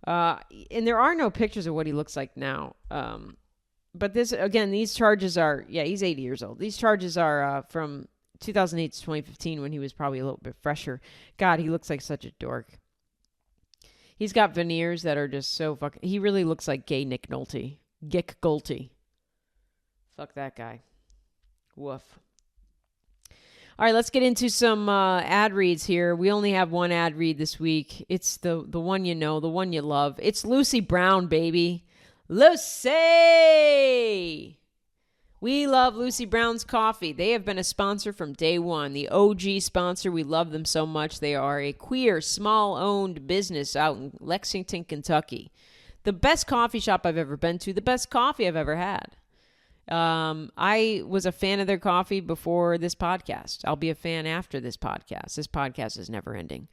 A: and there are no pictures of what he looks like now. But this, again, these charges are, he's 80 years old. These charges are from 2008 to 2015 when he was probably a little bit fresher. God, he looks like such a dork. He's got veneers that are just so fucking, he really looks like gay Nick Nolte. Gick Golte. Fuck that guy. Woof. All right, let's get into some ad reads here. We only have one ad read this week. It's the one you know, the one you love. It's Lucy Brown, baby. Lucy! We love Lucy Brown's Coffee. They have been a sponsor from day one. The OG sponsor. We love them so much. They are a queer, small-owned business out in Lexington, Kentucky. The best coffee shop I've ever been to. The best coffee I've ever had. I was a fan of their coffee before this podcast. I'll be a fan after this podcast. This podcast is never ending.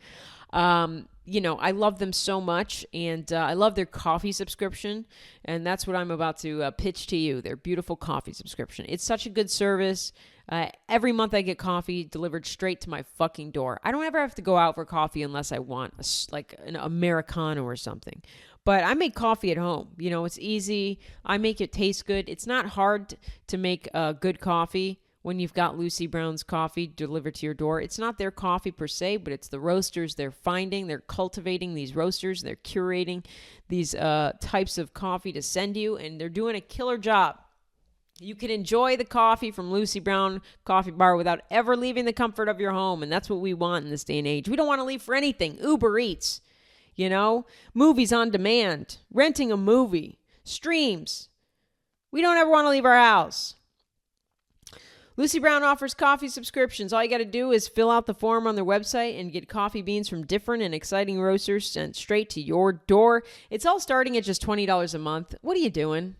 A: You know, I love them so much, and I love their coffee subscription, and that's what I'm about to pitch to you, their beautiful coffee subscription. It's such a good service. Every month I get coffee delivered straight to my fucking door. I don't ever have to go out for coffee unless I want like an Americano or something. But I make coffee at home. You know, it's easy. I make it taste good. It's not hard to make good coffee when you've got Lucy Brown's Coffee delivered to your door. It's not their coffee per se, but it's the roasters they're finding. They're cultivating these roasters. They're curating these types of coffee to send you, and they're doing a killer job. You can enjoy the coffee from Lucy Brown Coffee Bar without ever leaving the comfort of your home, and that's what we want in this day and age. We don't want to leave for anything. Uber Eats, you know, movies on demand, renting a movie, streams. We don't ever want to leave our house. Lucy Brown offers coffee subscriptions. All you got to do is fill out the form on their website and get coffee beans from different and exciting roasters sent straight to your door. It's all starting at just $20 a month. What are you doing?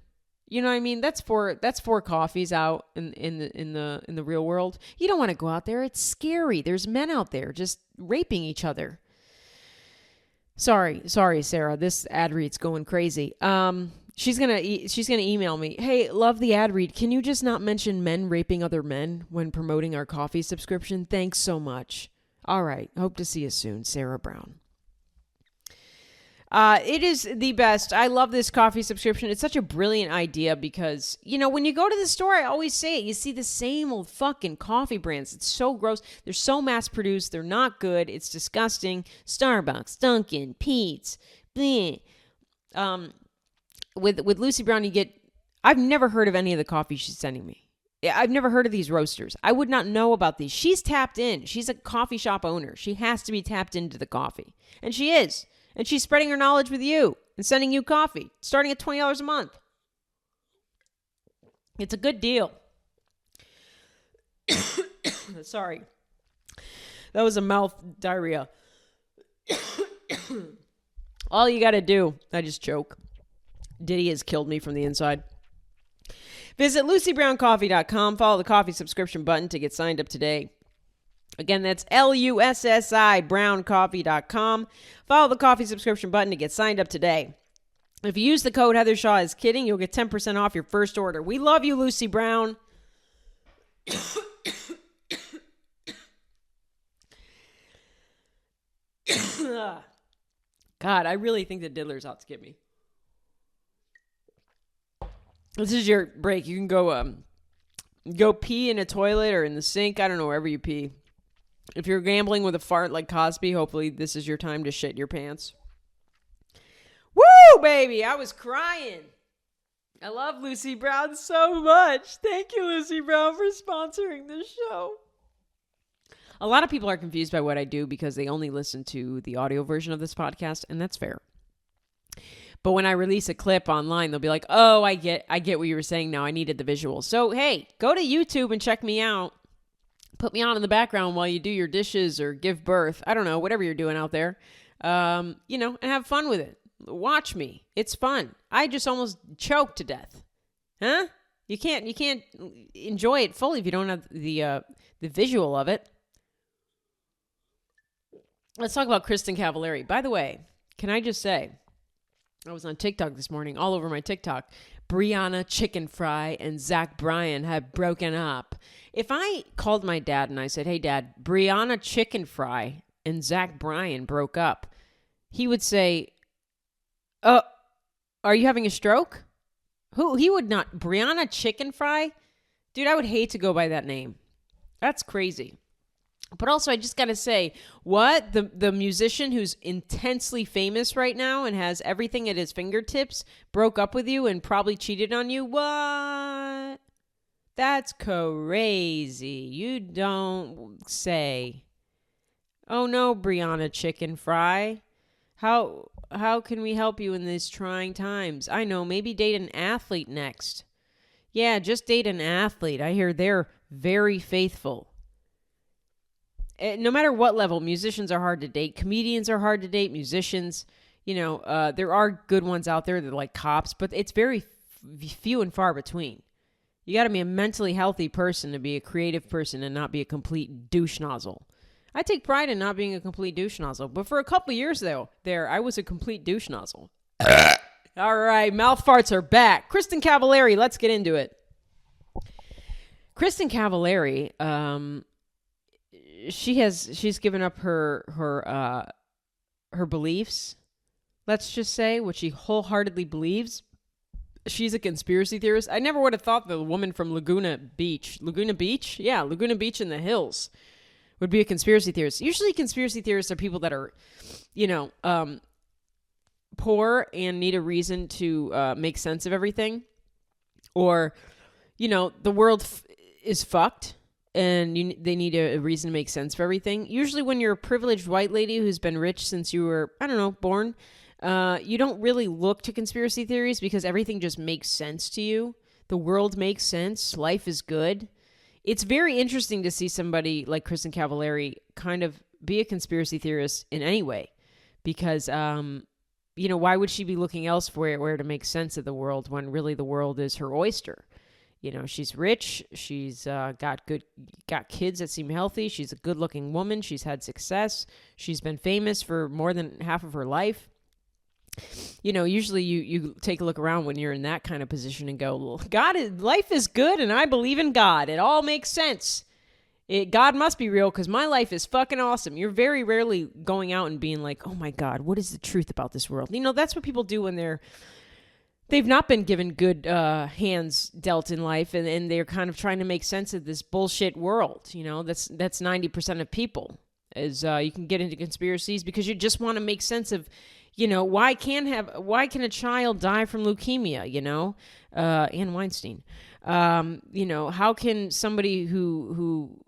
A: You know what I mean? That's four coffees out in the real world. You don't want to go out there. It's scary. There's men out there just raping each other. Sorry, Sarah. This ad read's going crazy. She's gonna email me. Hey, love the ad read. Can you just not mention men raping other men when promoting our coffee subscription? Thanks so much. All right. Hope to see you soon, Sarah Brown. It is the best. I love this coffee subscription. It's such a brilliant idea because, you know, when you go to the store, I always say it, you see the same old fucking coffee brands. It's so gross. They're so mass produced. They're not good. It's disgusting. Starbucks, Dunkin', Pete's, bleh. With Lucy Brown, you get, I've never heard of any of the coffee she's sending me. I've never heard of these roasters. I would not know about these. She's tapped in. She's a coffee shop owner. She has to be tapped into the coffee. And she is. And she's spreading her knowledge with you and sending you coffee, starting at $20 a month. It's a good deal. Sorry. That was a mouth diarrhea. All you got to do, I just choke. Diddy has killed me from the inside. Visit LucyBrownCoffee.com. Follow the coffee subscription button to get signed up today. Again, that's LUSSI browncoffee.com. Follow the coffee subscription button to get signed up today. If you use the code Heather Shaw is kidding, you'll get 10% off your first order. We love you, Lucy Brown. God, I really think the Diddler's out to get me. This is your break. You can go pee in a toilet or in the sink. I don't know, wherever you pee. If you're gambling with a fart like Cosby, hopefully this is your time to shit your pants. Woo, baby! I was crying. I love Lucy Brown so much. Thank you, Lucy Brown, for sponsoring this show. A lot of people are confused by what I do because they only listen to the audio version of this podcast, and that's fair. But when I release a clip online, they'll be like, oh, I get what you were saying now. I needed the visuals. So, hey, go to YouTube and check me out. Put me on in the background while you do your dishes or give birth. I don't know, whatever you're doing out there. And have fun with it. Watch me. It's fun. I just almost choked to death. Huh? You can't enjoy it fully if you don't have the visual of it. Let's talk about Kristin Cavallari. By the way, can I just say, I was on TikTok this morning, all over my TikTok. Brianna Chicken Fry and Zach Bryan have broken up. If I called my dad and I said, hey, Dad, Brianna Chicken Fry and Zach Bryan broke up, he would say, are you having a stroke? He would not. Brianna Chicken Fry? Dude, I would hate to go by that name. That's crazy. But also, I just got to say, what? The musician who's intensely famous right now and has everything at his fingertips broke up with you and probably cheated on you? What? That's crazy. You don't say. Oh, no, Brianna Chicken Fry. How can we help you in these trying times? I know, maybe date an athlete next. Yeah, just date an athlete. I hear they're very faithful. No matter what level, musicians are hard to date. Comedians are hard to date. Musicians, there are good ones out there that are like cops, but it's very few and far between. You got to be a mentally healthy person to be a creative person and not be a complete douche nozzle. I take pride in not being a complete douche nozzle, but for a couple of years I was a complete douche nozzle. All right, mouth farts are back. Kristin Cavallari, let's get into it. Kristin Cavallari, she's given up her beliefs, let's just say, what she wholeheartedly believes. She's a conspiracy theorist. I never would have thought the woman from Laguna Beach in the hills would be a conspiracy theorist. Usually conspiracy theorists are people that are, poor and need a reason to make sense of everything. Or, the world is fucked and they need a reason to make sense for everything. Usually when you're a privileged white lady who's been rich since you were, born, you don't really look to conspiracy theories because everything just makes sense to you. The world makes sense. Life is good. It's very interesting to see somebody like Kristin Cavallari kind of be a conspiracy theorist in any way because, why would she be looking elsewhere to make sense of the world when really the world is her oyster? She's rich. She's got kids that seem healthy. She's a good-looking woman. She's had success. She's been famous for more than half of her life. Usually you take a look around when you're in that kind of position and go, life is good and I believe in God. It all makes sense. God must be real because my life is fucking awesome. You're very rarely going out and being like, oh my God, what is the truth about this world? That's what people do when they've not been given good hands dealt in life and they're kind of trying to make sense of this bullshit world. That's 90% of people is you can get into conspiracies because you just want to make sense of why can a child die from leukemia, and Weinstein, how can somebody who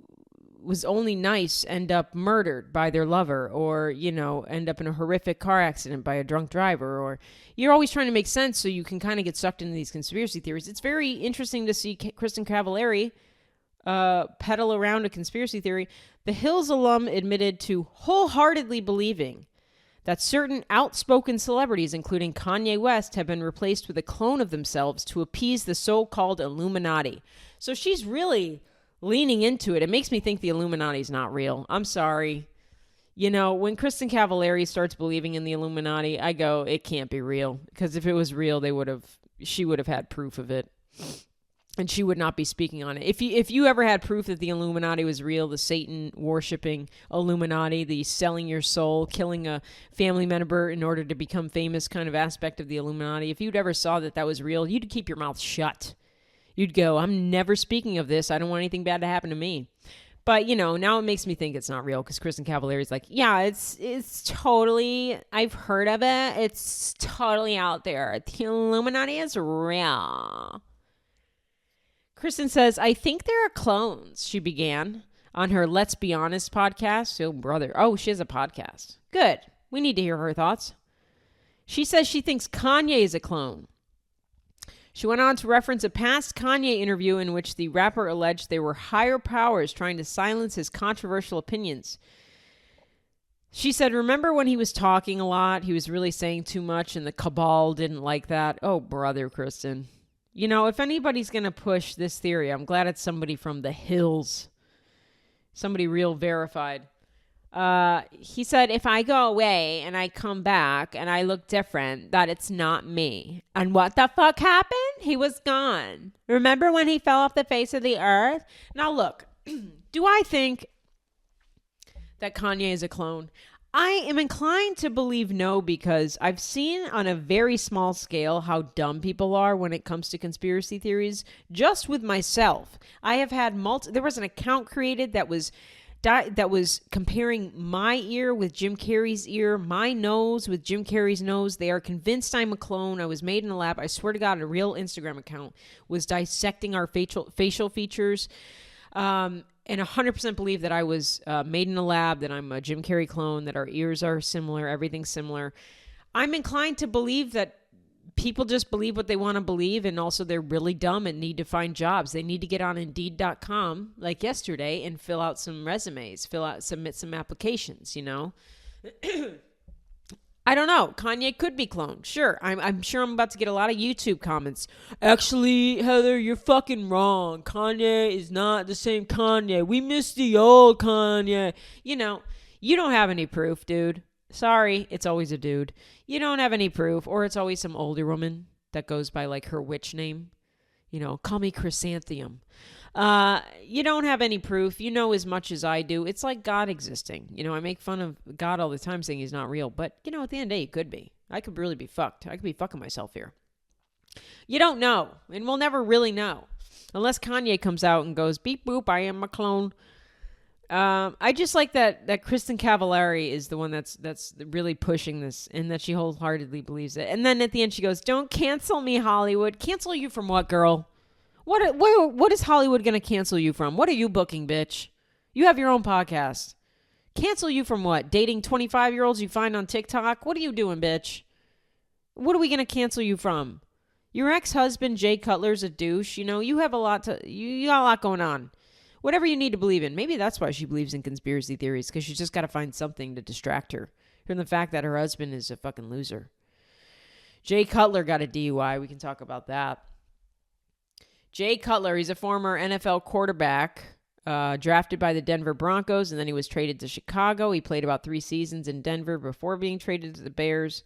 A: was only nice end up murdered by their lover or, end up in a horrific car accident by a drunk driver, or you're always trying to make sense so you can kind of get sucked into these conspiracy theories. It's very interesting to see Kristin Cavallari peddle around a conspiracy theory. The Hills alum admitted to wholeheartedly believing that certain outspoken celebrities, including Kanye West, have been replaced with a clone of themselves to appease the so-called Illuminati. So she's really leaning into it. It makes me think the Illuminati is not real. I'm sorry. When Kristin Cavallari starts believing in the Illuminati, I go, it can't be real. Because if it was real, she would have had proof of it. And she would not be speaking on it. If you ever had proof that the Illuminati was real, the Satan-worshipping Illuminati, the selling your soul, killing a family member in order to become famous kind of aspect of the Illuminati, if you'd ever saw that was real, you'd keep your mouth shut. You'd go, I'm never speaking of this. I don't want anything bad to happen to me. But, now it makes me think it's not real because Kristin Cavallari is like, yeah, it's totally, I've heard of it. It's totally out there. The Illuminati is real. Kristin says, I think there are clones, she began on her Let's Be Honest podcast. Oh, brother. Oh, she has a podcast. Good. We need to hear her thoughts. She says she thinks Kanye is a clone. She went on to reference a past Kanye interview in which the rapper alleged there were higher powers trying to silence his controversial opinions. She said, remember when he was talking a lot? He was really saying too much and the cabal didn't like that. Oh, brother, Kristin. You know, if anybody's going to push this theory, I'm glad it's somebody from the hills. Somebody real verified. He said, if I go away and I come back and I look different, that it's not me. And what the fuck happened? He was gone. Remember when he fell off the face of the earth? Now look, do I think that Kanye is a clone? I am inclined to believe no, because I've seen on a very small scale how dumb people are when it comes to conspiracy theories. Just with myself, I have had there was an account created that was comparing my ear with Jim Carrey's ear, my nose with Jim Carrey's nose. They are convinced I'm a clone. I was made in a lab. I swear to God, a real Instagram account was dissecting our facial features. And 100% believe that I was made in a lab, that I'm a Jim Carrey clone, that our ears are similar, everything's similar. I'm inclined to believe that people just believe what they want to believe, and also they're really dumb and need to find jobs. They need to get on Indeed.com like yesterday and fill out some resumes, submit some applications, you know? I don't know. Kanye could be cloned. Sure. I'm sure I'm about to get a lot of YouTube comments. Actually, Heather, you're fucking wrong. Kanye is not the same Kanye. We miss the old Kanye. You know, you don't have any proof, dude. Sorry, it's always a dude. You don't have any proof, or it's always some older woman that goes by like her witch name. You know, call me Chrysanthemum. You don't have any proof. You know as much as I do. It's like God existing. You know, I make fun of God all the time saying he's not real. But, you know, at the end of the day, he could be. I could really be fucked. I could be fucking myself here. You don't know. And we'll never really know. Unless Kanye comes out and goes, beep boop, I am a clone. I just like that Kristin Cavallari is the one that's really pushing this, and that she wholeheartedly believes it. And then at the end she goes, don't cancel me, Hollywood. Cancel you from what, girl? What is Hollywood going to cancel you from? What are you booking, bitch? You have your own podcast. Cancel you from what? Dating 25-year-olds you find on TikTok? What are you doing, bitch? What are we going to cancel you from? Your ex-husband, Jay Cutler's a douche. You know, you have a lot you got a lot going on. Whatever you need to believe in. Maybe that's why she believes in conspiracy theories, because she's just got to find something to distract her from the fact that her husband is a fucking loser. Jay Cutler got a DUI. We can talk about that. Jay Cutler, he's a former NFL quarterback, drafted by the Denver Broncos, and then he was traded to Chicago. He played about 3 seasons in Denver before being traded to the Bears.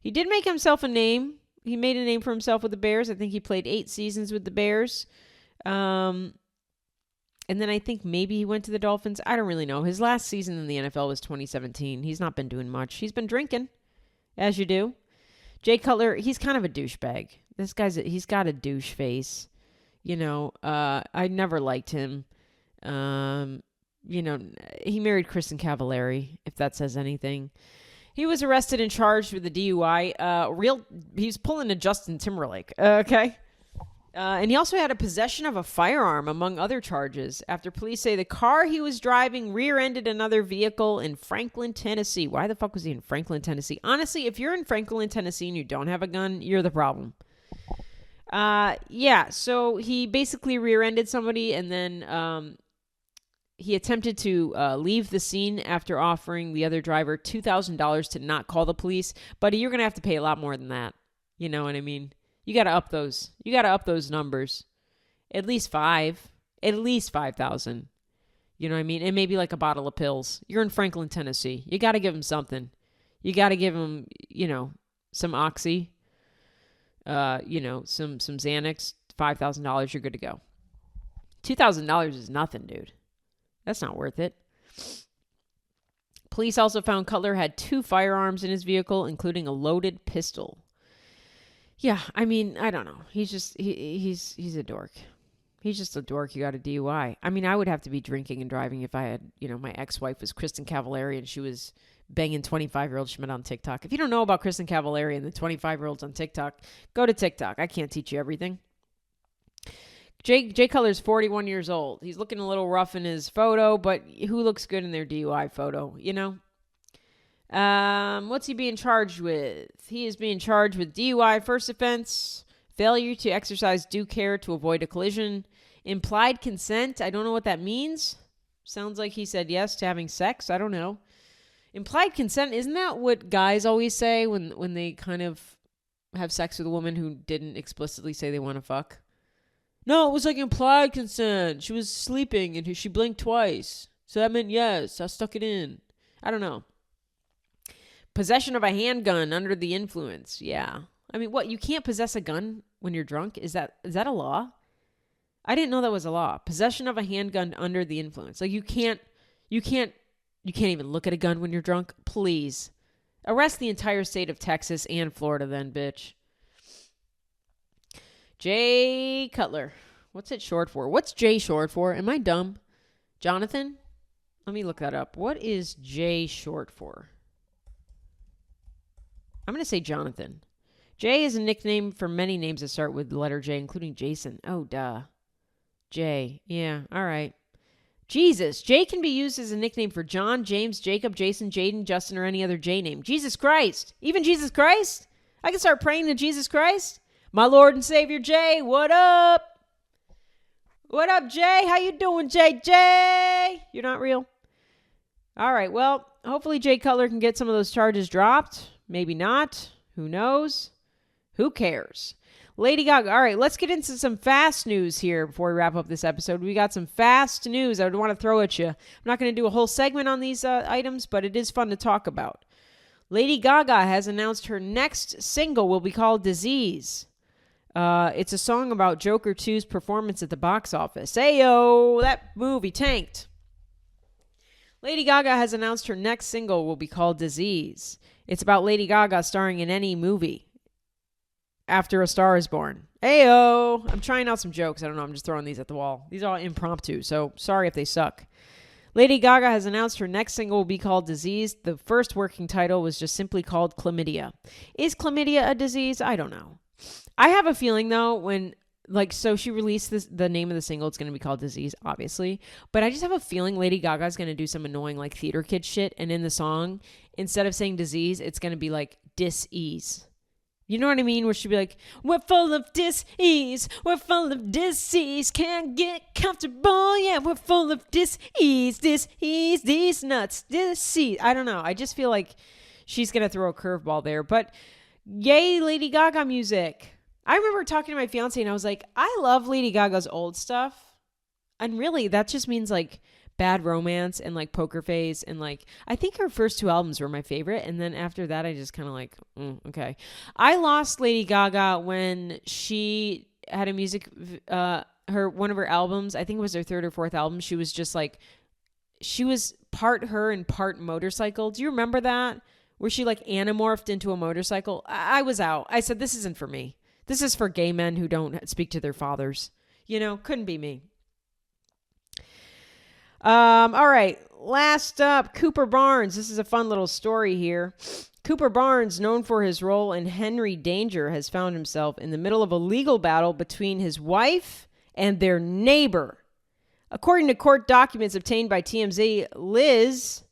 A: He did make himself a name. He made a name for himself with the Bears. I think he played 8 seasons with the Bears. And then I think maybe he went to the Dolphins. I don't really know. His last season in the NFL was 2017. He's not been doing much. He's been drinking, as you do. Jay Cutler, he's kind of a douchebag. He's got a douche face. You know, I never liked him. You know, he married Kristin Cavallari, if that says anything. He was arrested and charged with a DUI. He's pulling a Justin Timberlake. Okay. And he also had a possession of a firearm, among other charges, after police say the car he was driving rear-ended another vehicle in Franklin, Tennessee. Why the fuck was he in Franklin, Tennessee? Honestly, if you're in Franklin, Tennessee and you don't have a gun, you're the problem. Yeah, so he basically rear-ended somebody, and then he attempted to leave the scene after offering the other driver $2,000 to not call the police. Buddy, you're going to have to pay a lot more than that. You know what I mean? You got to up those. You got to up those numbers. At least 5. At least 5,000. You know what I mean? And maybe like a bottle of pills. You're in Franklin, Tennessee. You got to give him something. You got to give him, you know, some Oxy. You know, some Xanax. $5,000, you're good to go. $2,000 is nothing, dude. That's not worth it. Police also found Cutler had 2 firearms in his vehicle, including a loaded pistol. Yeah, I mean, I don't know. He's just, he's a dork. He's just a dork. You got a DUI. I mean, I would have to be drinking and driving if I had, you know, my ex-wife was Kristin Cavallari and she was banging 25-year-olds she met on TikTok. If you don't know about Kristin Cavallari and the 25-year-olds on TikTok, go to TikTok. I can't teach you everything. Jay Cutler's 41 years old. He's looking a little rough in his photo, but who looks good in their DUI photo, you know? What's he being charged with? He is being charged with DUI, first offense, Failure to exercise due care to avoid a collision. Implied consent. I don't know what that means. Sounds like he said yes to having sex. I don't know. Implied consent, isn't that what guys always say when they kind of have sex with a woman who didn't explicitly say they want to fuck? No, it was like implied consent. She was sleeping and she blinked twice. So that meant yes. I stuck it in. I don't know. Possession of a handgun under the influence. Yeah. I mean, what? You can't possess a gun when you're drunk? Is that a law? I didn't know that was a law. Possession of a handgun under the influence. Like you can't even look at a gun when you're drunk. Please. Arrest the entire state of Texas and Florida then, bitch. J. Cutler. What's it short for? What's J short for? Am I dumb? Jonathan? Let me look that up. What is J short for? I'm going to say Jonathan. J is a nickname for many names that start with the letter J, including Jason. Oh, duh. J. Yeah, all right. Jesus. J can be used as a nickname for John, James, Jacob, Jason, Jaden, Justin, or any other J name. Jesus Christ. Even Jesus Christ? I can start praying to Jesus Christ? My Lord and Savior J, what up? What up, Jay? How you doing, JJ? You're not real? All right, well, hopefully Jay Cutler can get some of those charges dropped. Maybe not. Who knows? Who cares? Lady Gaga. All right, let's get into some fast news here before we wrap up this episode. We got some fast news I would want to throw at you. I'm not going to do a whole segment on these items, but it is fun to talk about. Lady Gaga has announced her next single will be called Disease. It's a song about Joker 2's performance at the box office. Ayo, that movie tanked. Lady Gaga has announced her next single will be called Disease. It's about Lady Gaga starring in any movie after A Star is Born. Ayo, I'm trying out some jokes. I don't know. I'm just throwing these at the wall. These are all impromptu, so sorry if they suck. Lady Gaga has announced her next single will be called Disease. The first working title was just simply called Chlamydia. Is chlamydia a disease? I don't know. I have a feeling though so she released the name of the single, it's going to be called Disease, obviously. But I just have a feeling Lady Gaga is going to do some annoying like theater kid shit. And in the song, instead of saying disease, it's going to be like dis-ease. You know what I mean? Where she'd be like, we're full of dis-ease. We're full of disease. Can't get comfortable. Yeah, we're full of dis-ease. Dis-ease. These nuts. Disease. I don't know. I just feel like she's going to throw a curveball there. But yay, Lady Gaga music. I remember talking to my fiance and I was like, I love Lady Gaga's old stuff. And really, that just means like Bad Romance and like Poker Face. And like, I think her first two albums were my favorite. And then after that, I just kind of like, okay. I lost Lady Gaga when she had a music, one of her albums, I think it was her third or fourth album. She was just like, she was part her and part motorcycle. Do you remember that? Where she like anamorphed into a motorcycle? I was out. I said, this isn't for me. This is for gay men who don't speak to their fathers. You know, couldn't be me. All right. Last up, Cooper Barnes. This is a fun little story here. Cooper Barnes, known for his role in Henry Danger, has found himself in the middle of a legal battle between his wife and their neighbor. According to court documents obtained by TMZ, Liz...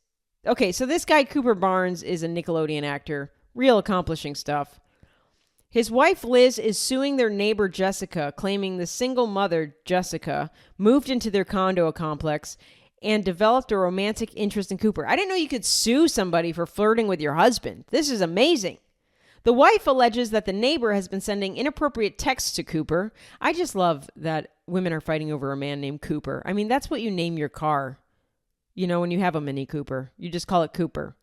A: Okay, so this guy, Cooper Barnes, is a Nickelodeon actor. Real accomplishing stuff. His wife, Liz, is suing their neighbor, Jessica, claiming the single mother, Jessica, moved into their condo complex and developed a romantic interest in Cooper. I didn't know you could sue somebody for flirting with your husband. This is amazing. The wife alleges that the neighbor has been sending inappropriate texts to Cooper. I just love that women are fighting over a man named Cooper. I mean, that's what you name your car. You know, when you have a Mini Cooper, you just call it Cooper.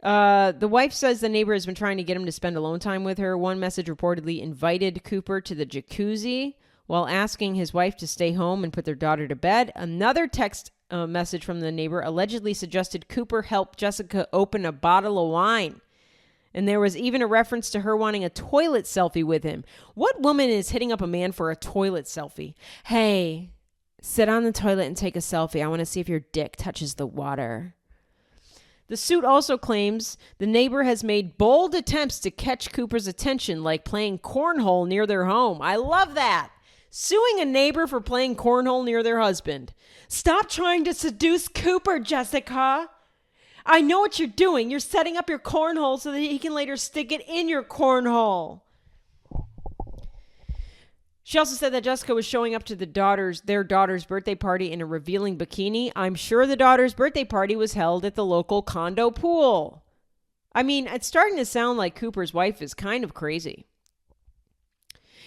A: The wife says the neighbor has been trying to get him to spend alone time with her. One message reportedly invited Cooper to the jacuzzi while asking his wife to stay home and put their daughter to bed. Another text message from the neighbor allegedly suggested Cooper help Jessica open a bottle of wine. And there was even a reference to her wanting a toilet selfie with him. What woman is hitting up a man for a toilet selfie? Hey, sit on the toilet and take a selfie. I want to see if your dick touches the water. The suit also claims the neighbor has made bold attempts to catch Cooper's attention, like playing cornhole near their home. I love that. Suing a neighbor for playing cornhole near their husband. Stop trying to seduce Cooper, Jessica. I know what you're doing. You're setting up your cornhole so that he can later stick it in your cornhole. She also said that Jessica was showing up to their daughter's birthday party in a revealing bikini. I'm sure the daughter's birthday party was held at the local condo pool. I mean, it's starting to sound like Cooper's wife is kind of crazy.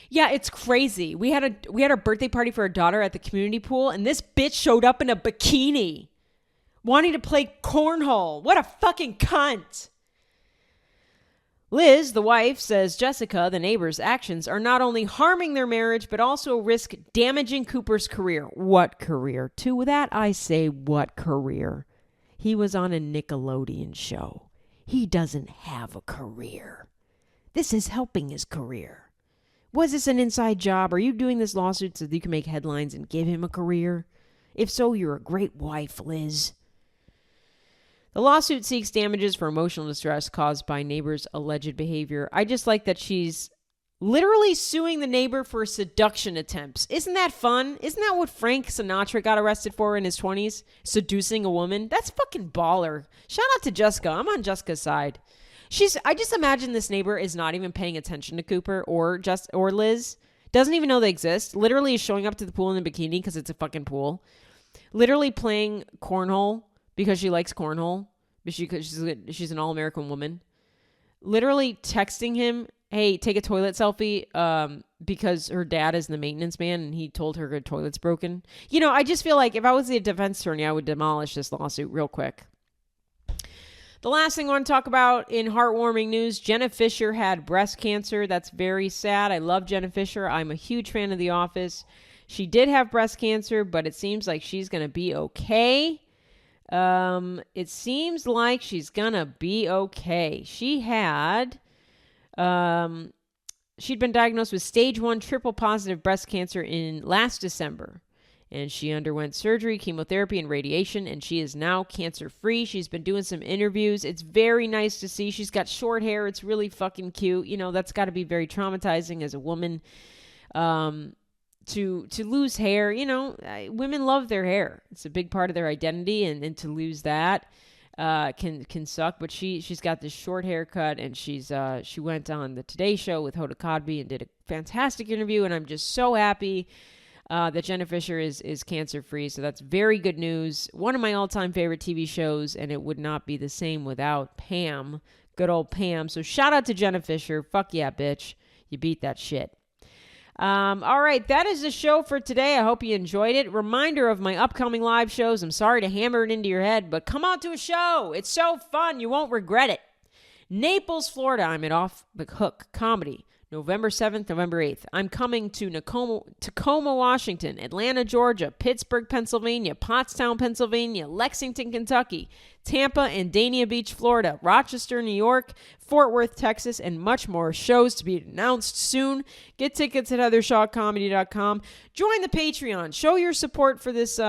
A: Yeah, it's crazy. We had a birthday party for our daughter at the community pool, and this bitch showed up in a bikini, wanting to play cornhole. What a fucking cunt. Liz, the wife, says Jessica, the neighbor's actions are not only harming their marriage, but also risk damaging Cooper's career. What career? To that, I say, what career? He was on a Nickelodeon show. He doesn't have a career. This is helping his career. Was this an inside job? Are you doing this lawsuit so that you can make headlines and give him a career? If so, you're a great wife, Liz. The lawsuit seeks damages for emotional distress caused by neighbor's alleged behavior. I just like that she's literally suing the neighbor for seduction attempts. Isn't that fun? Isn't that what Frank Sinatra got arrested for in his 20s? Seducing a woman? That's fucking baller. Shout out to Jessica. I'm on Jessica's side. I just imagine this neighbor is not even paying attention to Cooper or Liz. Doesn't even know they exist. Literally is showing up to the pool in a bikini because it's a fucking pool. Literally playing cornhole because she likes cornhole. Because she's an all-American woman. Literally texting him, hey, take a toilet selfie because her dad is the maintenance man and he told her toilet's broken. You know, I just feel like if I was the defense attorney, I would demolish this lawsuit real quick. The last thing I want to talk about in heartwarming news, Jenna Fisher had breast cancer. That's very sad. I love Jenna Fisher. I'm a huge fan of The Office. She did have breast cancer, but it seems like she's going to be okay. It seems like she's gonna be okay. She'd been diagnosed with stage 1 triple positive breast cancer in last December, and she underwent surgery, chemotherapy, and radiation, and she is now cancer-free. She's been doing some interviews. It's very nice to see. She's got short hair. It's really fucking cute. You know, that's got to be very traumatizing as a woman. To lose hair, you know, women love their hair. It's a big part of their identity, and to lose that can suck. But she's got this short haircut, and she went on the Today Show with Hoda Kotb and did a fantastic interview. And I'm just so happy that Jenna Fisher is cancer free. So that's very good news. One of my all-time favorite TV shows, and it would not be the same without Pam, good old Pam. So shout out to Jenna Fisher. Fuck yeah, bitch, you beat that shit. All right, that is the show for today. I hope you enjoyed it. Reminder of my upcoming live shows. I'm sorry to hammer it into your head, but come out to a show. It's so fun. You won't regret it. Naples, Florida. I'm at Off the Hook Comedy, November 7th, November 8th. I'm coming to Tacoma, Washington, Atlanta, Georgia, Pittsburgh, Pennsylvania, Pottstown, Pennsylvania, Lexington, Kentucky, Tampa and Dania Beach, Florida, Rochester, New York, Fort Worth, Texas, and much more. Shows to be announced soon. Get tickets at heathershawcomedy.com. Join the Patreon. Show your support for this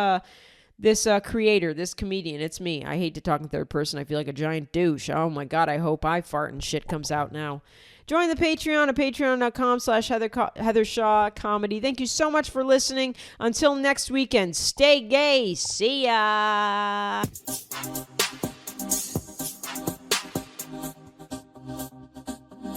A: creator, this comedian. It's me. I hate to talk in third person. I feel like a giant douche. Oh my God, I hope I fart and shit comes out now. Join the Patreon at patreon.com/HeatherShawComedy. Thank you so much for listening. Until next weekend, stay gay. See ya.